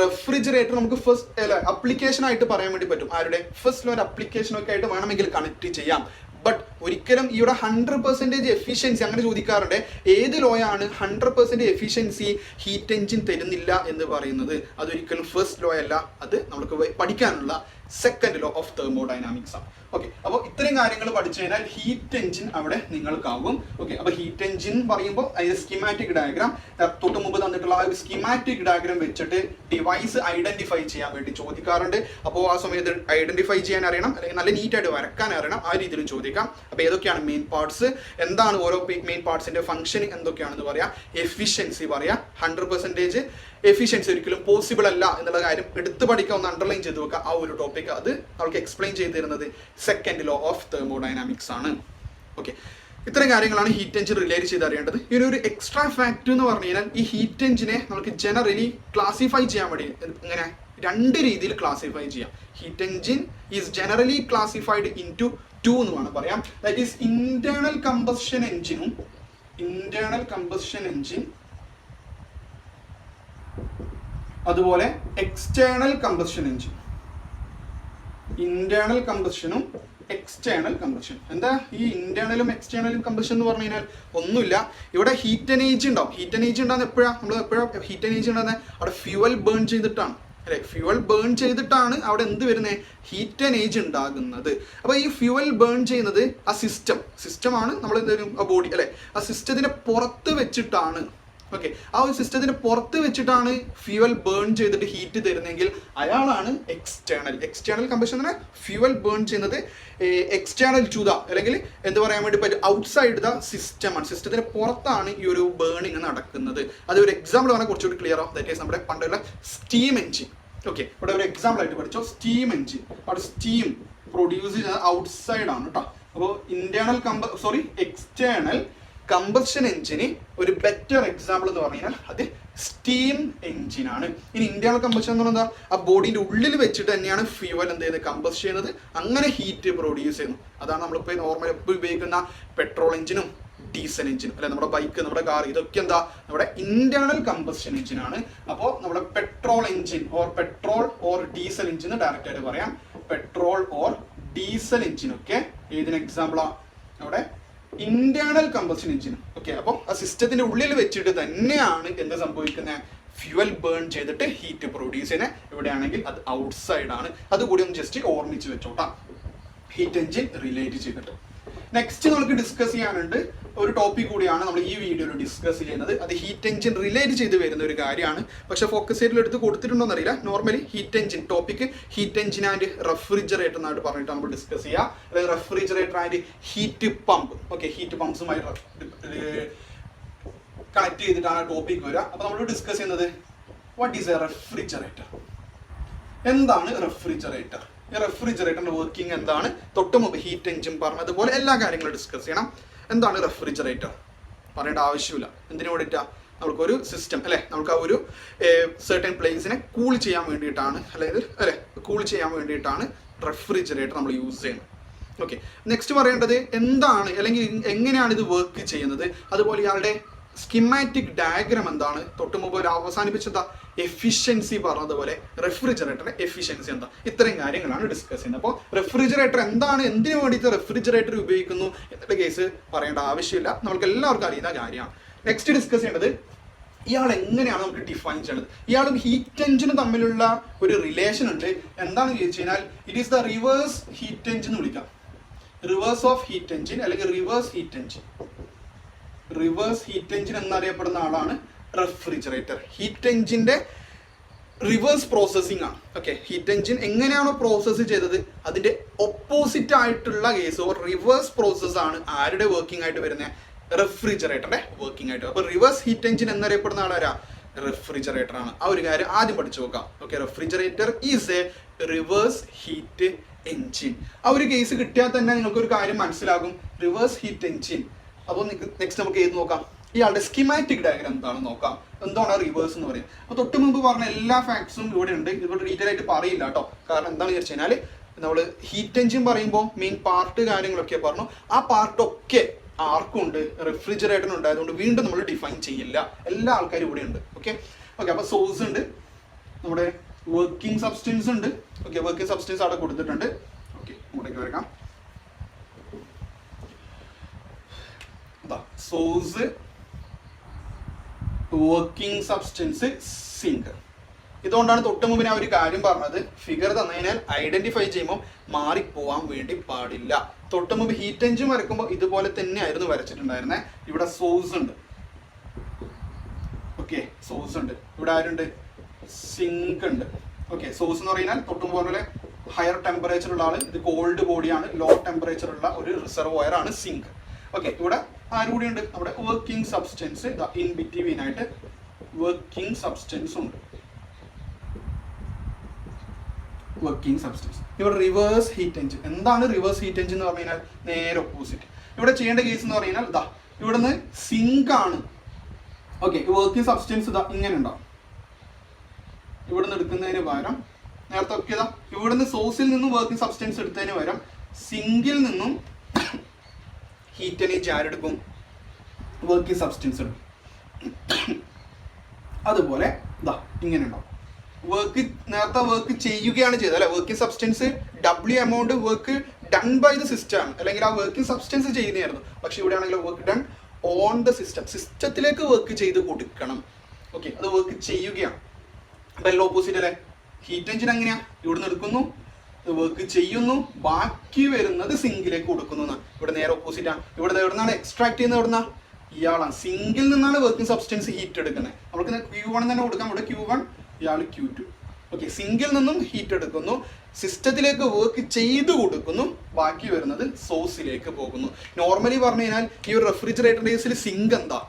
റെഫ്രിജറേറ്റർ നമുക്ക് ഫസ്റ്റ് അല്ല അപ്ലിക്കേഷൻ ആയിട്ട് പറയാൻ വേണ്ടി പറ്റും. ആരുടെ? ഫസ്റ്റ് ലോന്റെ അപ്ലിക്കേഷൻ ഒക്കെ ആയിട്ട് വേണമെങ്കിൽ കണക്ട് ചെയ്യാം. ബട്ട് ഒരിക്കലും ഇവിടെ 100% എഫിഷ്യൻസി അങ്ങനെ ചോദിക്കാറുണ്ട്. ഏത് ലോയാണ് 100% എഫിഷ്യൻസി ഹീറ്റ് എഞ്ചിൻ തരുന്നില്ല എന്ന് പറയുന്നത്? അതൊരിക്കലും ഫസ്റ്റ് ലോ അല്ല. അത് നമുക്ക് പഠിക്കാനുള്ള സെക്കൻഡ് ലോ ഓഫ് തെർമോഡൈനാമിക്സ് ആണ്. ഓക്കെ, അപ്പോൾ ഇത്രയും കാര്യങ്ങൾ പഠിച്ചു കഴിഞ്ഞാൽ ഹീറ്റ് എഞ്ചിൻ അവിടെ നിങ്ങൾക്കാവും. ഓക്കെ, അപ്പോൾ ഹീറ്റ് എഞ്ചിൻ പറയുമ്പോൾ അതിന്റെ സ്കീമാറ്റിക് ഡയഗ്രാം തൊട്ട് മുമ്പ് തന്നിട്ടുള്ള ആ ഒരു സ്കീമാറ്റിക് ഡയഗ്രാം വെച്ചിട്ട് ഡിവൈസ് ഐഡന്റിഫൈ ചെയ്യാൻ വേണ്ടി ചോദിക്കാറുണ്ട്. അപ്പോൾ ആ സമയത്ത് ഐഡന്റിഫൈ ചെയ്യാൻ അറിയണം, അല്ലെങ്കിൽ നല്ല നീറ്റായിട്ട് വരക്കാൻ അറിയണം. ആ രീതിയിലും ചോദിക്കാം. അപ്പോൾ ഏതൊക്കെയാണ് മെയിൻ പാർട്സ്, എന്താണ് ഓരോ മെയിൻ പാർട്സിന്റെ ഫംഗ്ഷനിങ് എന്തൊക്കെയാണെന്ന് പറയാം, എഫിഷ്യൻസി പറയാം. 100% എഫിഷ്യൻസി ഒരിക്കലും പോസിബിൾ അല്ല എന്നുള്ള കാര്യം എടുത്ത് പഠിക്കുക, ഒന്ന് അണ്ടർലൈൻ ചെയ്ത് വെക്കുക. ആ ഒരു ടോപ്പിക് അത് നമുക്ക് എക്സ്പ്ലെയിൻ ചെയ്ത് തരുന്നത് സെക്കൻഡ് ലോ ഓഫ് തെർമോഡൈനാമിക്സ് ആണ്. ഓക്കെ, ഇത്തരം കാര്യങ്ങളാണ് ഹീറ്റ് എഞ്ചിൻ റിലേറ്റ് ചെയ്ത് അറിയേണ്ടത്. ഈ ഒരു എക്സ്ട്രാ ഫാക്ട് എന്ന് പറഞ്ഞു കഴിഞ്ഞാൽ ഈ ഹീറ്റ് എഞ്ചിനെ നമുക്ക് ജനറലി ക്ലാസിഫൈ ചെയ്യാൻ വേണ്ടി ഇങ്ങനെ രണ്ട് രീതിയിൽ ക്ലാസിഫൈ ചെയ്യാം. Heat engine is generally classified into 2 എന്ന് വേണം പറയാം. ദാറ്റ് ഈസ് ഇന്റേണൽ കമ്പഷൻ എഞ്ചിനും അതുപോലെ എക്സ്റ്റേണൽ കമ്പഷൻ എഞ്ചിൻ. ഇന്റേണൽ കമ്പഷനും എക്സ്റ്റേണൽ കമ്പഷൻ. എന്താ ഈ ഇന്റേണലും എക്സ്റ്റേണലും കമ്പഷൻ എന്ന് പറഞ്ഞു കഴിഞ്ഞാൽ ഒന്നുമില്ല. ഇവിടെ ഹീറ്റ് എനർജി ഉണ്ടാവും. ഹീറ്റ് എനർജി ഉണ്ടാകുന്ന എപ്പോഴാണ് ഹീറ്റ് എനർജി ഉണ്ടാകുന്നത്? അവിടെ ഫ്യൂവൽ ബേൺ ചെയ്തിട്ടാണ് അല്ലെ? ഫ്യൂവൽ ബേൺ ചെയ്തിട്ടാണ് അവിടെ എന്ത് വരുന്നത്? ഹീറ്റ് എനർജി ഉണ്ടാകുന്നത്. അപ്പോൾ ഈ ഫ്യൂവൽ ബേൺ ചെയ്യുന്നത് ആ സിസ്റ്റമാണ് നമ്മൾ എന്തെങ്കിലും ബോഡി അല്ലെ, ആ സിസ്റ്റത്തിന്റെ പുറത്ത് വെച്ചിട്ടാണ്. ഓക്കെ, ആ ഒരു സിസ്റ്റത്തിന് പുറത്ത് വെച്ചിട്ടാണ് ഫ്യൂവൽ ബേൺ ചെയ്തിട്ട് ഹീറ്റ് തരുന്നതെങ്കിൽ അയാളാണ് എക്സ്റ്റേണൽ കമ്പഷൻ. എന്ന് പറഞ്ഞാൽ ഫ്യൂവൽ ബേൺ ചെയ്യുന്നത് എക്സ്റ്റേണൽ ടു ദ, അല്ലെങ്കിൽ എന്ത് പറയാൻ വേണ്ടി പറ്റും, ഔട്ട്സൈഡ് ദ സിസ്റ്റമാണ്. സിസ്റ്റത്തിന് പുറത്താണ് ഈ ഒരു ബേണിങ് നടക്കുന്നത്. അതൊരു എക്സാമ്പിൾ പറഞ്ഞാൽ കുറച്ചുകൂടി ക്ലിയർ ആവും. ദാറ്റ് ഈസ് നമ്മുടെ പണ്ടുള്ള സ്റ്റീം എഞ്ചിൻ. ഓക്കെ, ഇവിടെ ഒരു എക്സാമ്പിൾ ആയിട്ട് പഠിച്ചോ, സ്റ്റീം എഞ്ചിൻ. അവിടെ സ്റ്റീം പ്രൊഡ്യൂസ് ചെയ്യുന്നത് ഔട്ട്സൈഡ് ആണ് കേട്ടോ. അപ്പോൾ എക്സ്റ്റേണൽ കമ്പഷൻ എഞ്ചിന് ഒരു ബെറ്റർ എക്സാമ്പിൾ എന്ന് പറഞ്ഞാൽ അത് സ്റ്റീം എഞ്ചിനാണ്. ഇനി ഇന്റേണൽ കമ്പഷൻ എന്ന് പറഞ്ഞാൽ ആ ബോഡിന്റെ ഉള്ളിൽ വെച്ചിട്ട് തന്നെയാണ് ഫ്യൂവൽ എന്ത് ചെയ്യുന്നത്, കമ്പസ് ചെയ്യുന്നത്, അങ്ങനെ ഹീറ്റ് പ്രൊഡ്യൂസ് ചെയ്യുന്നു. അതാണ് നമ്മളിപ്പോൾ നോർമൽ എപ്പോഴും ഉപയോഗിക്കുന്ന പെട്രോൾ എഞ്ചിനും ഡീസൽ എഞ്ചിനും അല്ലെ, നമ്മുടെ ബൈക്ക്, നമ്മുടെ കാർ, ഇതൊക്കെ എന്താ നമ്മുടെ ഇന്റേണൽ കമ്പഷൻ എഞ്ചിനാണ്. അപ്പോൾ നമ്മുടെ petrol engine or diesel engine direct ആയിട്ട് പറയാം. പെട്രോൾ ഓർ ഡീസൽ എഞ്ചിനൊക്കെ ഏതിന് എക്സാമ്പിളാ? അവിടെ ഇന്റേണൽ കമ്പഷൻ എഞ്ചിൻ. ഓക്കെ, അപ്പോൾ ആ സിസ്റ്റത്തിന്റെ ഉള്ളിൽ വെച്ചിട്ട് തന്നെയാണ് എന്ത് സംഭവിക്കുന്നത്, ഫ്യൂവൽ ബേൺ ചെയ്തിട്ട് ഹീറ്റ് പ്രൊഡ്യൂസ് ചെയ്യുന്നത്. ഇവിടെയാണെങ്കിൽ അത് ഔട്ട്സൈഡ് ആണ്. അതുകൂടി ഒന്ന് ജസ്റ്റ് ഓർമ്മിച്ച് വെച്ചോട്ടാ, ഹീറ്റ് എഞ്ചിൻ റിലേറ്റ് ചെയ്തിട്ട്. നെക്സ്റ്റ് നമുക്ക് ഡിസ്കസ് ചെയ്യാനുണ്ട് ഒരു ടോപ്പിക് കൂടിയാണ് നമ്മൾ ഈ വീഡിയോയിൽ ഡിസ്കസ് ചെയ്യുന്നത്. അത് ഹീറ്റ് എഞ്ചിൻ റിലേറ്റ് ചെയ്ത് വരുന്ന ഒരു കാര്യമാണ്. പക്ഷേ ഫോക്കസ് ഏരിയയിൽ എടുത്ത് കൊടുത്തിട്ടുണ്ടോ എന്നറിയില്ല. Normally heat engine topic heat engine and refrigerator എന്നായിട്ട് പറഞ്ഞിട്ട് നമ്മൾ ഡിസ്കസ് ചെയ്യുക. അതായത് refrigerator and heat pump. Okay, heat പമ്പ്സുമായി കണക്ട് ചെയ്തിട്ടാണ് ടോപ്പിക് വരിക. അപ്പോൾ നമ്മൾ ഡിസ്കസ് ചെയ്യുന്നത് വാട്ട് ഈസ് എ റെഫ്രിജറേറ്റർ, എന്താണ് റെഫ്രിജറേറ്റർ, റെഫ്രിജറേറ്ററിന്റെ വർക്കിംഗ് എന്താണ്, തൊട്ട് മുമ്പ് ഹീറ്റ് എഞ്ചിൻ പറഞ്ഞതുപോലെ എല്ലാ കാര്യങ്ങളും ഡിസ്കസ് ചെയ്യണം. എന്താണ് റെഫ്രിജറേറ്റർ? പറയേണ്ട ആവശ്യമില്ല. എന്തിനു വേണ്ടിയിട്ടാ? നമുക്കൊരു സിസ്റ്റം അല്ലെ, നമുക്ക് ആ ഒരു സെർട്ടൻ പ്ലേസിനെ കൂൾ ചെയ്യാൻ വേണ്ടിയിട്ടാണ്, കൂൾ ചെയ്യാൻ വേണ്ടിയിട്ടാണ് റെഫ്രിജറേറ്റർ നമ്മൾ യൂസ് ചെയ്യുന്നത്. ഓക്കെ, നെക്സ്റ്റ് പറയേണ്ടത് എന്താണ് അല്ലെങ്കിൽ എങ്ങനെയാണ് ഇത് വർക്ക് ചെയ്യുന്നത്, അതുപോലെ ഇയാളുടെ സ്കിമാറ്റിക് ഡയഗ്രാം എന്താണ്, തൊട്ട് മുമ്പ് ഒരു അവസാനിപ്പിച്ചത് എഫിഷ്യൻസി പറഞ്ഞതുപോലെ റെഫ്രിജറേറ്ററിന്റെ എഫിഷ്യൻസി എന്താ, ഇത്രയും കാര്യങ്ങളാണ് ഡിസ്കസ് ചെയ്യുന്നത്. അപ്പോൾ റെഫ്രിജറേറ്റർ എന്താണ്, എന്തിനു വേണ്ടിയിട്ട് റെഫ്രിജറേറ്റർ ഉപയോഗിക്കുന്നു എന്നുള്ള കേസ് പറയേണ്ട ആവശ്യമില്ല, നമുക്ക് എല്ലാവർക്കും അറിയുന്ന കാര്യമാണ്. നെക്സ്റ്റ് ഡിസ്കസ് ചെയ്യേണ്ടത് ഇയാൾ എങ്ങനെയാണ് നമുക്ക് ഡിഫൈൻ ചെയ്യുന്നത്. ഇയാളും ഹീറ്റ് എഞ്ചിനും തമ്മിലുള്ള ഒരു റിലേഷൻ ഉണ്ട്. എന്താണെന്ന് ചോദിച്ചു കഴിഞ്ഞാൽ it is the reverse heat engine എന്ന് വിളിക്കാം. റിവേഴ്സ് ഓഫ് ഹീറ്റ് എഞ്ചിൻ അല്ലെങ്കിൽ reverse heat engine. Reverse heat engine എന്നറിയപ്പെടുന്ന ആളാണ് റെഫ്രിജറേറ്റർ. ഹീറ്റ് എഞ്ചിന്റെ റിവേഴ്സ് പ്രോസസ്സിംഗ് ആണ്. ഓക്കെ, ഹീറ്റ് എഞ്ചിൻ എങ്ങനെയാണോ പ്രോസസ്സ് ചെയ്തത് അതിന്റെ ഒപ്പോസിറ്റ് ആയിട്ടുള്ള കേസ് ഓർ റിവേഴ്സ് പ്രോസസ് ആണ് ആരുടെ വർക്കിംഗ് ആയിട്ട് വരുന്നത്, റെഫ്രിജറേറ്ററിന്റെ വർക്കിംഗ് ആയിട്ട്. അപ്പൊ റിവേഴ്സ് ഹീറ്റ് എഞ്ചിൻ എന്നറിയപ്പെടുന്ന ആളാരാ, റെഫ്രിജറേറ്റർ ആണ്. ആ ഒരു കാര്യം ആദ്യം പഠിച്ചു നോക്കാം. Okay, refrigerator is A reverse heat engine. ആ ഒരു കേസ് കിട്ടിയാൽ തന്നെ നിങ്ങൾക്ക് ഒരു കാര്യം മനസ്സിലാകും, റിവേഴ്സ് ഹീറ്റ് എഞ്ചിൻ. അപ്പോൾ നെക്സ്റ്റ് നമുക്ക് ഏത് നോക്കാം, ഇയാളുടെ സ്കിമാറ്റിക് ഡയഗ്രാം എന്താണെന്ന് നോക്കാം. എന്താണ് റിവേഴ്സ് എന്ന് പറയുന്നത്. അപ്പോൾ തൊട്ട് മുമ്പ് പറഞ്ഞ എല്ലാ ഫാക്ട്സും ഇവിടെ ഉണ്ട്, ഇവിടെ ഡീറ്റെയിൽ ആയിട്ട് പറയില്ല കേട്ടോ. കാരണം എന്താണെന്ന് വെച്ച് കഴിഞ്ഞാൽ നമ്മൾ ഹീറ്റ് എഞ്ചിൻ പറയുമ്പോൾ മെയിൻ പാർട്ട് കാര്യങ്ങളൊക്കെ പറഞ്ഞു, ആ പാർട്ടൊക്കെ ആർക്കും ഉണ്ട്, റെഫ്രിജറേറ്ററിന് ഉണ്ടായതുകൊണ്ട് വീണ്ടും നമ്മൾ ഡിഫൈൻ ചെയ്യില്ല. എല്ലാ ആൾക്കാരും ഇവിടെ ഉണ്ട്. ഓക്കെ, അപ്പോൾ സോഴ്സ് ഉണ്ട്, നമ്മുടെ വർക്കിംഗ് സബ്സ്റ്റൻസ് ഉണ്ട്. ഓക്കെ, വർക്കിംഗ് സബ്സ്റ്റൻസ് അവിടെ കൊടുത്തിട്ടുണ്ട്. ഓക്കെ, ഇങ്ങോട്ടേക്ക് വരാം. Source, working substance, sink. ഇതുകൊണ്ടാണ് തൊട്ട് മുമ്പ് ഞാൻ ഒരു കാര്യം പറഞ്ഞത്, ഫിഗർ തന്നതിനാൽ ഐഡന്റിഫൈ ചെയ്യുമ്പോൾ മാറിപ്പോവാൻ വേണ്ടി പാടില്ല. തൊട്ട് മുമ്പ് ഹീറ്റ് എഞ്ചിൻ വരക്കുമ്പോൾ ഇതുപോലെ തന്നെ ആയിരുന്നു വരച്ചിട്ടുണ്ടായിരുന്നത്. ഇവിടെ സോഴ്സ് ഉണ്ട്. ഓക്കെ, സോഴ്സ് ഉണ്ട്. ഇവിടെ ആരുണ്ട്, സിങ്ക് ഉണ്ട്. ഓക്കെ, സോഴ്സ് എന്ന് പറഞ്ഞാൽ തൊട്ടും പോലെ ഹയർ ടെമ്പറേച്ചർ ഉള്ള ആള്, ഇത് കോൾഡ് ബോഡിയാണ്, ലോ ടെമ്പറേച്ചർ ഉള്ള ഒരു റിസർവോയർ ആണ് സിങ്ക്. ഓക്കെ, ഇവിടെ ആരുകൂടി ഉണ്ട്, നമ്മുടെ വർക്കിംഗ് സബ്സ്റ്റൻസ് ഇൻ ബിറ്റ്വീൻ ആയിട്ട് വർക്കിംഗ് സബ്സ്റ്റൻസ് ഉണ്ട്. Working substance. ഇവിടെ റിവേഴ്സ് ഹീറ്റ് എഞ്ചിൻ. എന്താണ് റിവേഴ്സ് ഹീറ്റ് എഞ്ചിൻ എന്ന് പറഞ്ഞു കഴിഞ്ഞാൽ നേരെ ഓപ്പോസിറ്റ്. ഇവിടെ ചെയ്യേണ്ട കേസ് എന്ന് പറഞ്ഞു കഴിഞ്ഞാൽ ഇവിടുന്ന് സിങ്ക് ആണ്. ഓക്കെ, വർക്കിംഗ് സബ്സ്റ്റൻസ് ഇങ്ങനെ ഉണ്ടാവും. ഇവിടുന്ന് എടുക്കുന്നതിന് പകരം നേരത്തെ ഒക്കെ ഇവിടുന്ന് സോഴ്സിൽ നിന്നും വർക്കിംഗ് സബ്സ്റ്റൻസ് എടുത്തതിന് പകരം സിങ്കിൽ നിന്നും ഹീറ്റ് എനർജി ആരെടുക്കും, വർക്കിംഗ് സബ്സ്റ്റൻസ് എടുക്കും. അതുപോലെ ഇങ്ങനെ ഉണ്ടാവും. നേരത്തെ വർക്ക് ചെയ്യുകയാണ് ചെയ്തത് അല്ലെ, working substance W amount work done by the system ആണ്, അല്ലെങ്കിൽ ആ വർക്കിംഗ് സബ്സ്റ്റൻസ് ചെയ്യുന്നതായിരുന്നു. പക്ഷെ ഇവിടെ ആണെങ്കിൽ work done on the system, സിസ്റ്റത്തിലേക്ക് വർക്ക് ചെയ്ത് കൊടുക്കണം. ഓക്കെ, അത് വർക്ക് ചെയ്യുകയാണ്. അപ്പൊ എല്ലാം ഓപ്പോസിറ്റ് അല്ലെ. ഹീറ്റ് എഞ്ചിൻ എങ്ങനെയാ, ഇവിടുന്ന് എടുക്കുന്നു, വർക്ക് ചെയ്യുന്നു, ബാക്കി വരുന്നത് സിങ്കിലേക്ക് കൊടുക്കുന്നു. ഇവിടെ നേരെ ഓപ്പോസിറ്റ് ആണ്. ഇവിടെ എവിടുന്നാണ് എക്സ്ട്രാക്ട് ചെയ്യുന്നത്, എവിടുന്ന ഇയാളാണ്, സിങ്കിൽ നിന്നാണ് വർക്കിംഗ് സബ്സ്റ്റൻസ് ഹീറ്റ് എടുക്കുന്നത്. നമുക്ക് Q1 തന്നെ കൊടുക്കാം. ഇവിടെ Q1, ഇയാൾ Q2. ഓക്കെ, സിങ്കിൽ നിന്നും ഹീറ്റ് എടുക്കുന്നു, സിസ്റ്റത്തിലേക്ക് വർക്ക് ചെയ്ത് കൊടുക്കുന്നു, ബാക്കി വരുന്നത് സോഴ്സിലേക്ക് പോകുന്നു. നോർമലി പറഞ്ഞു കഴിഞ്ഞാൽ ഈ ഒരു റെഫ്രിജറേറ്ററിന്റെ കേസിൽ സിങ്ക് എന്താ,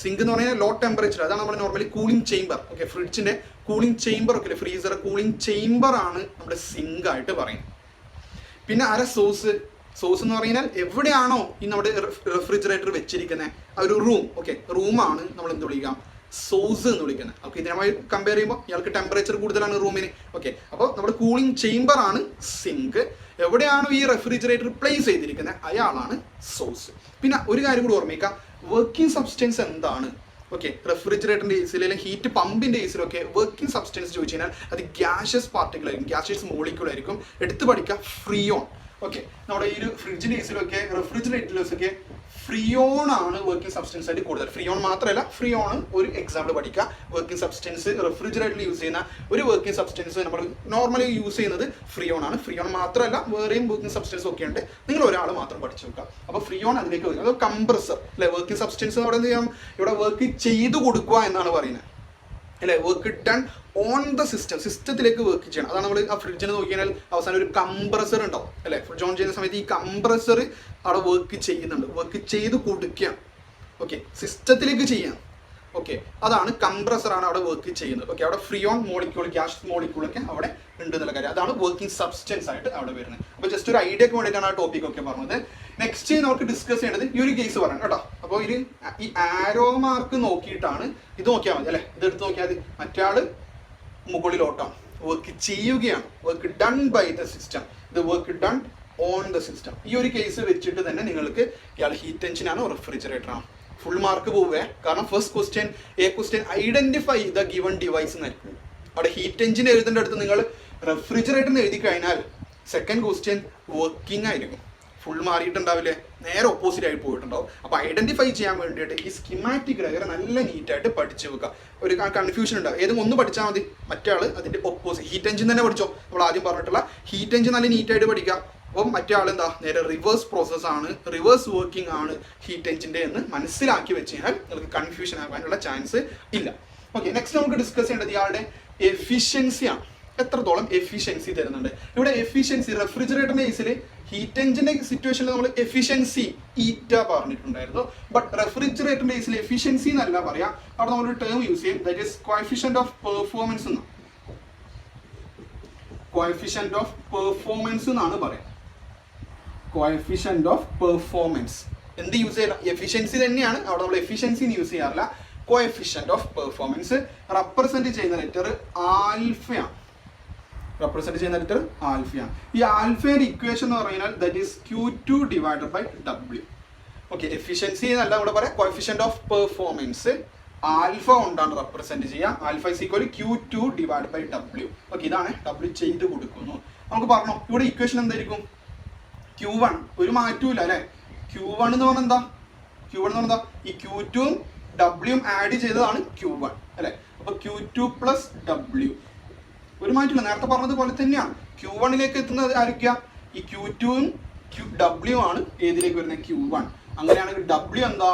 സിങ്ക് എന്ന് പറഞ്ഞാൽ ലോ ടെമ്പറേച്ചർ, അതാണ് നമ്മൾ നോർമലി കൂളിംഗ് ചേംബർ. ഓക്കെ, ഫ്രിഡ്ജിന്റെ കൂളിംഗ് ചേംബർ ഒക്കെ, ഫ്രീസർ കൂളിംഗ് ചേംബർ ആണ് നമ്മുടെ സിങ്ക് ആയിട്ട് പറയുന്നത്. പിന്നെ സോഴ്സ്. സോഴ്സ് എന്ന് പറഞ്ഞാൽ എവിടെയാണോ ഈ നമ്മുടെ റെഫ്രിജറേറ്റർ വെച്ചിരിക്കുന്നത് ആ ഒരു റൂം, ഓക്കെ, റൂമാണ് നമ്മൾ എന്ത് വിളിക്കാം, സോഴ്സ് എന്ന് വിളിക്കുന്നത്. ഓക്കെ, ഇതിനുമായി കമ്പയർ ചെയ്യുമ്പോൾ ഇയാൾക്ക് ടെമ്പറേച്ചർ കൂടുതലാണ് റൂമിന്. ഓക്കെ, അപ്പോൾ നമ്മുടെ കൂളിംഗ് ചേംബർ ആണ് സിങ്ക്. എവിടെയാണോ ഈ റെഫ്രിജറേറ്റർ പ്ലേസ് ചെയ്തിരിക്കുന്നത് അയാളാണ് സോഴ്സ്. പിന്നെ ഒരു കാര്യം കൂടി ഓർമ്മിക്കുക, വർക്കിംഗ് സബ്സ്റ്റൻസ് എന്താണ്. ഓക്കെ, റെഫ്രിജറേറ്ററിന്റെ കേസിൽ അല്ലെങ്കിൽ ഹീറ്റ് പമ്പിന്റെ കേസിലൊക്കെ വർക്കിംഗ് സബ്സ്റ്റൻസ് ചോദിച്ചു കഴിഞ്ഞാൽ അത് ഗ്യാഷ്യസ് പാർട്ടിക്കിൾ ആയിരിക്കും, ഗ്യാഷ്യസ് മോളിക്യൂൾ ആയിരിക്കും. എടുത്ത് പഠിക്കുക ഫ്രീയോൺ. ഓക്കെ, നമ്മുടെ ഈ ഒരു ഫ്രിഡ്ജിന്റെ കേസിലൊക്കെ റെഫ്രിജറേറ്ററിലൊക്കെ ഫ്രീയോൺ ആണ് വർക്കിംഗ് സബ്സ്റ്റൻസ് ആയിട്ട് കൂടുതൽ. ഫ്രീയോൺ മാത്രമല്ല, ഫ്രീയോൺ ഒരു എക്സാമ്പിൾ പഠിക്കുക. വർക്കിംഗ് സബ്സ്റ്റൻസ് റെഫ്രിജറേറ്ററിൽ യൂസ് ചെയ്യുന്ന ഒരു വർക്കിംഗ് സബ്സ്റ്റൻസ് നമ്മൾ നോർമലി യൂസ് ചെയ്യുന്നത് ഫ്രീയോൺ ആണ്. ഫ്രീയോൺ മാത്രമല്ല വേറെയും വർക്കിംഗ് സബ്സ്റ്റൻസ് ഒക്കെ ഉണ്ട്, നിങ്ങൾ ഒരാൾ മാത്രം പഠിച്ചു നോക്കുക. അപ്പോൾ ഫ്രീയോൺ അതിലേക്ക് വരും. അത് കംപ്രസർ അല്ലെ, വർക്കിംഗ് സബ്സ്റ്റൻസ് അവിടെ എന്ത് ചെയ്യാം, ഇവിടെ വർക്ക് ചെയ്ത് കൊടുക്കുക എന്നാണ് പറയുന്നത് അല്ലെ. Work done on the system, സിസ്റ്റത്തിലേക്ക് വർക്ക് ചെയ്യണം. അതാണ് നമ്മൾ ആ ഫ്രിഡ്ജിന് നോക്കിയാൽ അവസാനം ഒരു കംപ്രസർ ഉണ്ടാവും അല്ലെ. ഫ്രിഡ്ജ് ഓൺ ചെയ്യുന്ന സമയത്ത് ഈ കംപ്രസർ അവിടെ വർക്ക് ചെയ്യുന്നുണ്ട്, വർക്ക് ചെയ്ത് കൊടുക്കുക. ഓക്കെ, സിസ്റ്റത്തിലേക്ക് ചെയ്യാം. ഓക്കെ, അതാണ് കംപ്രസറാണ് അവിടെ വർക്ക് ചെയ്യുന്നത്. ഓക്കെ, അവിടെ ഫ്രീയോൺ മോളിക്യൂൾ, ഗ്യാസ് മോളിക്യൂളൊക്കെ അവിടെ ഉണ്ട് എന്നുള്ള കാര്യം, അതാണ് വർക്കിംഗ് സബ്സ്റ്റൻസ് ആയിട്ട് അവിടെ വരുന്നത്. അപ്പോൾ ജസ്റ്റ് ഒരു ഐഡിയക്ക് വേണ്ടിയിട്ടാണ് ആ ടോപ്പിക് ഒക്കെ പറഞ്ഞത്. നെക്സ്റ്റ് നമുക്ക് ഡിസ്കസ് ചെയ്യേണ്ടത് ഈ ഒരു കേസ് പറയാം കേട്ടോ. അപ്പോൾ ഈ ആരോ മാർക്ക് നോക്കിയിട്ടാണ് ഇത് നോക്കിയാൽ മതി അല്ലേ, ഇത് എടുത്ത് നോക്കിയാൽ മതി. മറ്റേ ആള് മുകളിലോട്ടാണ്, വർക്ക് ചെയ്യുകയാണ്, work done by the system, ഇത് work done on the system. ഈ ഒരു കേസ് വെച്ചിട്ട് തന്നെ നിങ്ങൾക്ക് ഇയാൾ ഹീറ്റ് എഞ്ചിനാണോ റെഫ്രിജറേറ്റർ ആണോ ഫുൾ മാർക്ക് പോവേ. കാരണം first question identify the given device എന്നായിരിക്കും. അവിടെ ഹീറ്റ് എഞ്ചിൻ എഴുതേണ്ട അടുത്ത് നിങ്ങൾ റെഫ്രിജറേറ്ററിന് എഴുതി കഴിഞ്ഞാൽ സെക്കൻഡ് ക്വസ്റ്റ്യൻ വർക്കിംഗ് ആയിരിക്കും, ഫുൾ മാറിയിട്ടുണ്ടാവില്ലേ, നേരെ ഓപ്പോസിറ്റ് ആയിട്ട് പോയിട്ടുണ്ടാവും. അപ്പോൾ ഐഡന്റിഫൈ ചെയ്യാൻ വേണ്ടിയിട്ട് ഈ സ്കിമാറ്റിക് ഡയഗ്രം നല്ല നീറ്റായിട്ട് പഠിച്ചു വെക്കുക. ഒരു കൺഫ്യൂഷൻ ഉണ്ടാവും, ഏതും ഒന്ന് പഠിച്ചാൽ മതി, മറ്റേ ആൾ അതിന്റെ ഓപ്പോസിറ്റ്. ഹീറ്റ് എഞ്ചിൻ തന്നെ പഠിച്ചോ, നമ്മൾ ആദ്യം പറഞ്ഞിട്ടുള്ള ഹീറ്റ് എഞ്ചിൻ നല്ല നീറ്റായിട്ട് പഠിക്കുക. അപ്പം മറ്റേ ആൾ എന്താ നേരെ റിവേഴ്സ് പ്രോസസ്സാണ്, റിവേഴ്സ് വർക്കിംഗ് ആണ് ഹീറ്റ് എഞ്ചിൻ്റെ എന്ന് മനസ്സിലാക്കി വെച്ച് കഴിഞ്ഞാൽ നിങ്ങൾക്ക് കൺഫ്യൂഷൻ ആകാനുള്ള ചാൻസ് ഇല്ല. ഓക്കെ, നെക്സ്റ്റ് നമുക്ക് ഡിസ്കസ് ചെയ്യേണ്ടത് ഇയാളുടെ എഫിഷ്യൻസി ആണ്. എത്രത്തോളം എഫിഷ്യൻസി തരുന്നുണ്ട് ഇവിടെ. എഫിഷ്യൻസി റെഫ്രിജറേറ്ററിന്റെ കേസിൽ ഹീറ്റ് എഞ്ചിന്റെ സിറ്റുവേഷനിൽ നമ്മൾ എഫിഷ്യൻസി ഈറ്റ പറഞ്ഞിട്ടുണ്ടായിരുന്നു. ബട്ട് റെഫ്രിജറേറ്ററിന്റെ കേസിൽ എഫിഷ്യൻസി എന്നല്ല പറയാം, അവിടെ നമ്മളൊരു ടേം യൂസ് ചെയ്യും, that is coefficient of performance എന്നാണ്. കോഎഫിഷ്യന്റ് ഓഫ് പെർഫോമൻസ് എന്നാണ് പറയാം. കോഎഫിഷ്യന്റ് ഓഫ് പെർഫോമൻസ് എന്ത് യൂസ് ചെയ്യണം, എഫിഷ്യൻസി തന്നെയാണ്, അവിടെ നമ്മൾ എഫിഷ്യൻസി യൂസ് ചെയ്യാറില്ല. കോഎഫിഷ്യന്റ് ഓഫ് പെർഫോമൻസ് റെപ്രസെന്റ് ചെയ്യുന്ന ലെറ്റർ ആൽഫയാണ്. ഈ ആൽഫയുടെ ഇക്വേഷൻ എന്ന് പറഞ്ഞാൽ that is Q2 divided by W. Okay, efficiency എന്നല്ല ഇവിടെ പറയാം, കോഎഫിഷ്യന്റ് ഓഫ് പെർഫോമൻസ് ആൽഫ കൊണ്ടാണ് റെപ്രസെന്റ് ചെയ്യുക. Alpha is equal Q2 divide by W. Okay, ഇതാണ് W ചെയ്ത് കൊടുക്കുന്നു. നമുക്ക് പറഞ്ഞോ ഇവിടെ ഇക്വേഷൻ എന്തായിരിക്കും, Q1 ഒരു മാറ്റൂല അല്ലെ. Q1 എന്ന് പറഞ്ഞാൽ എന്താ, ഈ Q2 W ആഡ് ചെയ്തതാണ് Q1 അല്ലെ. അപ്പൊ Q2 പ്ലസ് W ഒരു മാറ്റില്ല, നേരത്തെ പറഞ്ഞതുപോലെ തന്നെയാണ്. Q1ലേക്ക് എത്തുന്നത് ആയിരിക്കുക, ഈ Q2 W ആണ് ഏതിലേക്ക് വരുന്നത്, Q1. അങ്ങനെയാണെങ്കിൽ W എന്താ,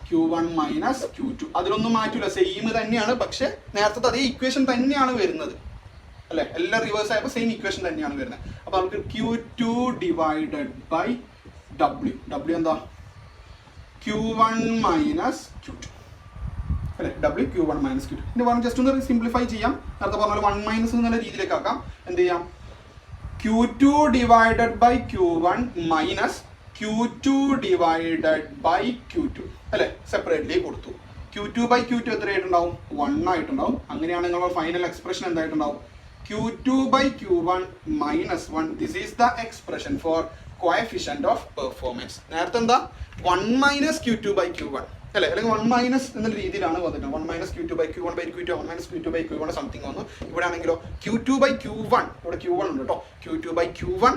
Q1 മൈനസ് Q2. അതിലൊന്നും മാറ്റില്ല, സെയിം തന്നെയാണ്. പക്ഷെ നേരത്തെ അതേ ഇക്വേഷൻ തന്നെയാണ് വരുന്നത് അല്ലെ, എല്ലാം റിവേഴ്സ് ആയപ്പോൾ സെയിം ഇക്വേഷൻ തന്നെയാണ് വരുന്നത്. അപ്പൊ നമുക്ക് Q2 ഡിവൈഡഡ് ബൈ W എന്താ, Q1 മൈനസ് Q2 അല്ലെ. W Q1 minus Q2. ഇനി വേണം ജസ്റ്റ് ഒന്ന് സിംപ്ലിഫൈ ചെയ്യാം, നേരത്തെ പറഞ്ഞാൽ 1 മൈനസ് എന്നുള്ള രീതിയിലേക്ക് ആക്കാം. എന്ത് ചെയ്യാം, Q2 divided by Q1 minus Q2 divided by Q2 അല്ലെ, സെപ്പറേറ്റ്ലി കൊടുത്തു. Q2 ബൈ Q2 എത്രയായിട്ടുണ്ടാവും, 1 ആയിട്ടുണ്ടാവും. അങ്ങനെയാണ് നിങ്ങളുടെ ഫൈനൽ എക്സ്പ്രഷൻ എന്തായിട്ടുണ്ടാവും, Q2 by Q1 minus 1. This is the expression for coefficient of performance. നേരത്തെ എന്താ 1 minus Q2 by Q1 അല്ലെ, അല്ലെങ്കിൽ 1 മൈനസ് എന്ന രീതിയിലാണ് വന്നിട്ട് 1 minus Q2 by Q1 by Q2, 1 minus Q2 by Q1 something വന്നു. ഇവിടെ ആണെങ്കിലോ Q2 by Q1, ഇവിടെ Q1 ഉണ്ട് കേട്ടോ, Q2 by Q1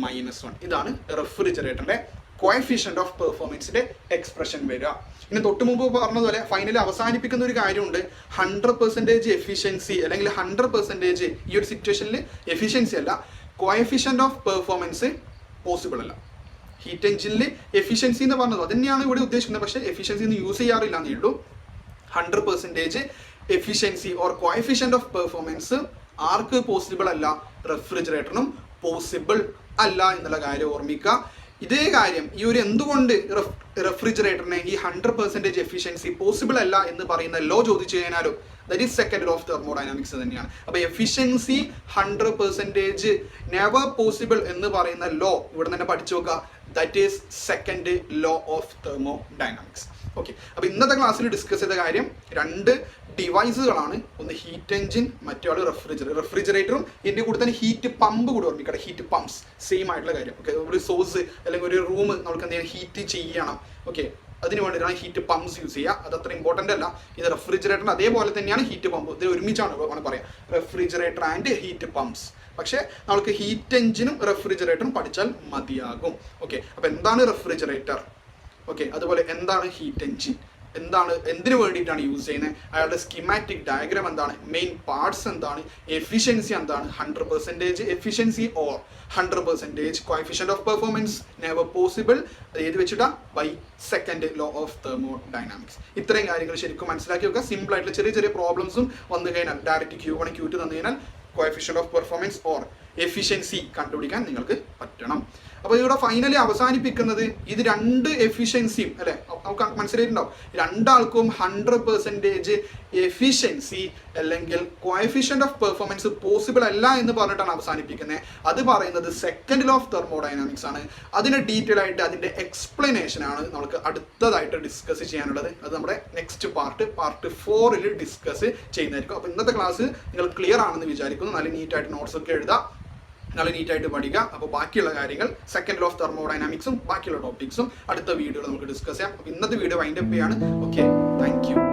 മൈനസ് 1. ഇതാണ് റെഫ്രിജറേറ്ററിന്റെ കോഎഫിഷ്യന്റ് ഓഫ് പെർഫോമൻസിന്റെ എക്സ്പ്രഷൻ വരിക. ഇനി തൊട്ട് മുമ്പ് പറഞ്ഞതുപോലെ ഫൈനലി അവസാനിപ്പിക്കുന്ന ഒരു കാര്യമുണ്ട്, 100% എഫിഷ്യൻസി അല്ലെങ്കിൽ 100% ഈ ഒരു സിറ്റുവേഷനിൽ എഫിഷ്യൻസി അല്ല, കോഎഫിഷ്യന്റ് ഓഫ് പെർഫോമൻസ് പോസിബിൾ അല്ല. ഹീറ്റ് എഞ്ചിനിൽ എഫിഷ്യൻസി എന്ന് പറഞ്ഞത് അതന്നെയാണ് ഇവിടെ ഉദ്ദേശിക്കുന്നത്, പക്ഷേ എഫിഷ്യൻസി ഒന്നും യൂസ് ചെയ്യാറില്ല എന്നേ ഉള്ളൂ. 100% efficiency or coefficient of performance arc possible അല്ല, റെഫ്രിജറേറ്ററിനും പോസിബിൾ അല്ല എന്നുള്ള കാര്യം ഓർമ്മിക്കുക. ഇതേ കാര്യം ഈ ഒരു എന്തുകൊണ്ട് റെഫ്രിജറേറ്ററിനെ ഈ 100% എഫിഷ്യൻസി പോസിബിൾ അല്ല എന്ന് പറയുന്ന ലോ ചോദിച്ചു കഴിഞ്ഞാലും that is second law of thermodynamics തന്നെയാണ്. അപ്പൊ എഫിഷ്യൻസി 100% നെവർ പോസിബിൾ എന്ന് പറയുന്ന ലോ ഇവിടെ തന്നെ പഠിച്ചു നോക്കുക, that is second law of thermodynamics. Okay, അപ്പൊ ഇന്നത്തെ ക്ലാസ്സിൽ ഡിസ്കസ് ചെയ്ത കാര്യം 2 ഡിവൈസുകളാണ്, ഒന്ന് ഹീറ്റ് എഞ്ചിൻ, മറ്റേ റെഫ്രിജറേറ്ററും. ഇതിന്റെ കൂടെ തന്നെ ഹീറ്റ് പമ്പ് കൂടെ ഓർമ്മിക്കട്ടെ, ഹീറ്റ് പമ്പ്സ് സെയിം ആയിട്ടുള്ള കാര്യം. ഓക്കെ, ഒരു സോഴ്സ് അല്ലെങ്കിൽ ഒരു റൂം നമുക്ക് എന്തെങ്കിലും ഹീറ്റ് ചെയ്യണം, ഓക്കെ, അതിന് വേണ്ടിയിട്ടാണ് ഹീറ്റ് പമ്പ്സ് യൂസ് ചെയ്യുക. അത് അത്ര ഇമ്പോർട്ടൻ്റ് അല്ല. ഇത് റെഫ്രിജറേറ്ററിന് അതേപോലെ തന്നെയാണ് ഹീറ്റ് പമ്പ്, ഇതിൽ ഒരുമിച്ചാണ് പറയാം, റെഫ്രിജറേറ്റർ ആൻഡ് ഹീറ്റ് പമ്പ്സ്. പക്ഷേ നമുക്ക് ഹീറ്റ് എഞ്ചിനും റെഫ്രിജറേറ്ററും പഠിച്ചാൽ മതിയാകും. ഓക്കെ, അപ്പൊ എന്താണ് റെഫ്രിജറേറ്റർ, ഓക്കെ, അതുപോലെ എന്താണ് ഹീറ്റ് എഞ്ചിൻ, എന്താണ്, എന്തിനു വേണ്ടിയിട്ടാണ് യൂസ് ചെയ്യുന്നത്, അയാളുടെ സ്കിമാറ്റിക് ഡയഗ്രാം എന്താണ്, മെയിൻ പാർട്സ് എന്താണ്, എഫിഷ്യൻസി എന്താണ്, 100% efficiency or 100% coefficient of performance never possible, അത് ഏത് വെച്ചിട്ടാ, by second law of thermodynamics. ഇത്രയും കാര്യങ്ങൾ ശരിക്കും മനസ്സിലാക്കി വെക്കുക. സിമ്പിൾ ആയിട്ടുള്ള ചെറിയ ചെറിയ പ്രോബ്ലംസും വന്നു കഴിഞ്ഞാൽ ഡയറക്റ്റ് Q1 Q2 തന്നു കഴിഞ്ഞാൽ coefficient of performance or efficiency കണ്ടുപിടിക്കാൻ നിങ്ങൾക്ക് പറ്റണം. അപ്പോൾ ഇവിടെ ഫൈനലി അവസാനിപ്പിക്കുന്നത് ഇത് 2 എഫിഷ്യൻസിയും അല്ലെ, നമുക്ക് മനസ്സിലായിട്ടുണ്ടാവും. രണ്ടാൾക്കും 100% എഫിഷ്യൻസി അല്ലെങ്കിൽ കോഎഫിഷ്യന്റ് ഓഫ് പെർഫോമൻസ് പോസിബിൾ അല്ല എന്ന് പറഞ്ഞിട്ടാണ് അവസാനിപ്പിക്കുന്നത്. അത് പറയുന്നത് സെക്കൻഡ് ലോ ഓഫ് തെർമോഡൈനാമിക്സ് ആണ്. അതിന് ഡീറ്റെയിൽ ആയിട്ട് അതിന്റെ എക്സ്പ്ലനേഷൻ ആണ് നമുക്ക് അടുത്തതായിട്ട് ഡിസ്കസ് ചെയ്യാനുള്ളത്. അത് നമ്മുടെ നെക്സ്റ്റ് പാർട്ട് 4 ഡിസ്കസ് ചെയ്യുന്നതായിരിക്കും. അപ്പോൾ ഇന്നത്തെ ക്ലാസ് നിങ്ങൾ ക്ലിയർ ആണെന്ന് വിചാരിക്കുന്നു. നല്ല നീറ്റായിട്ട് നോട്ട്സ് ഒക്കെ എഴുതാം, നല്ല നീറ്റായിട്ട് പഠിക്കുക. അപ്പോൾ ബാക്കിയുള്ള കാര്യങ്ങൾ സെക്കൻഡ് ലോ ഓഫ് തെർമോഡൈനാമിക്സും ബാക്കിയുള്ള ടോപ്പിക്സും അടുത്ത വീഡിയോയിൽ നമുക്ക് ഡിസ്കസ് ചെയ്യാം. അപ്പോൾ ഇന്നത്തെ വീഡിയോ വൈൻഡപ്പ് ചെയ്യാണ്. Okay, thank you.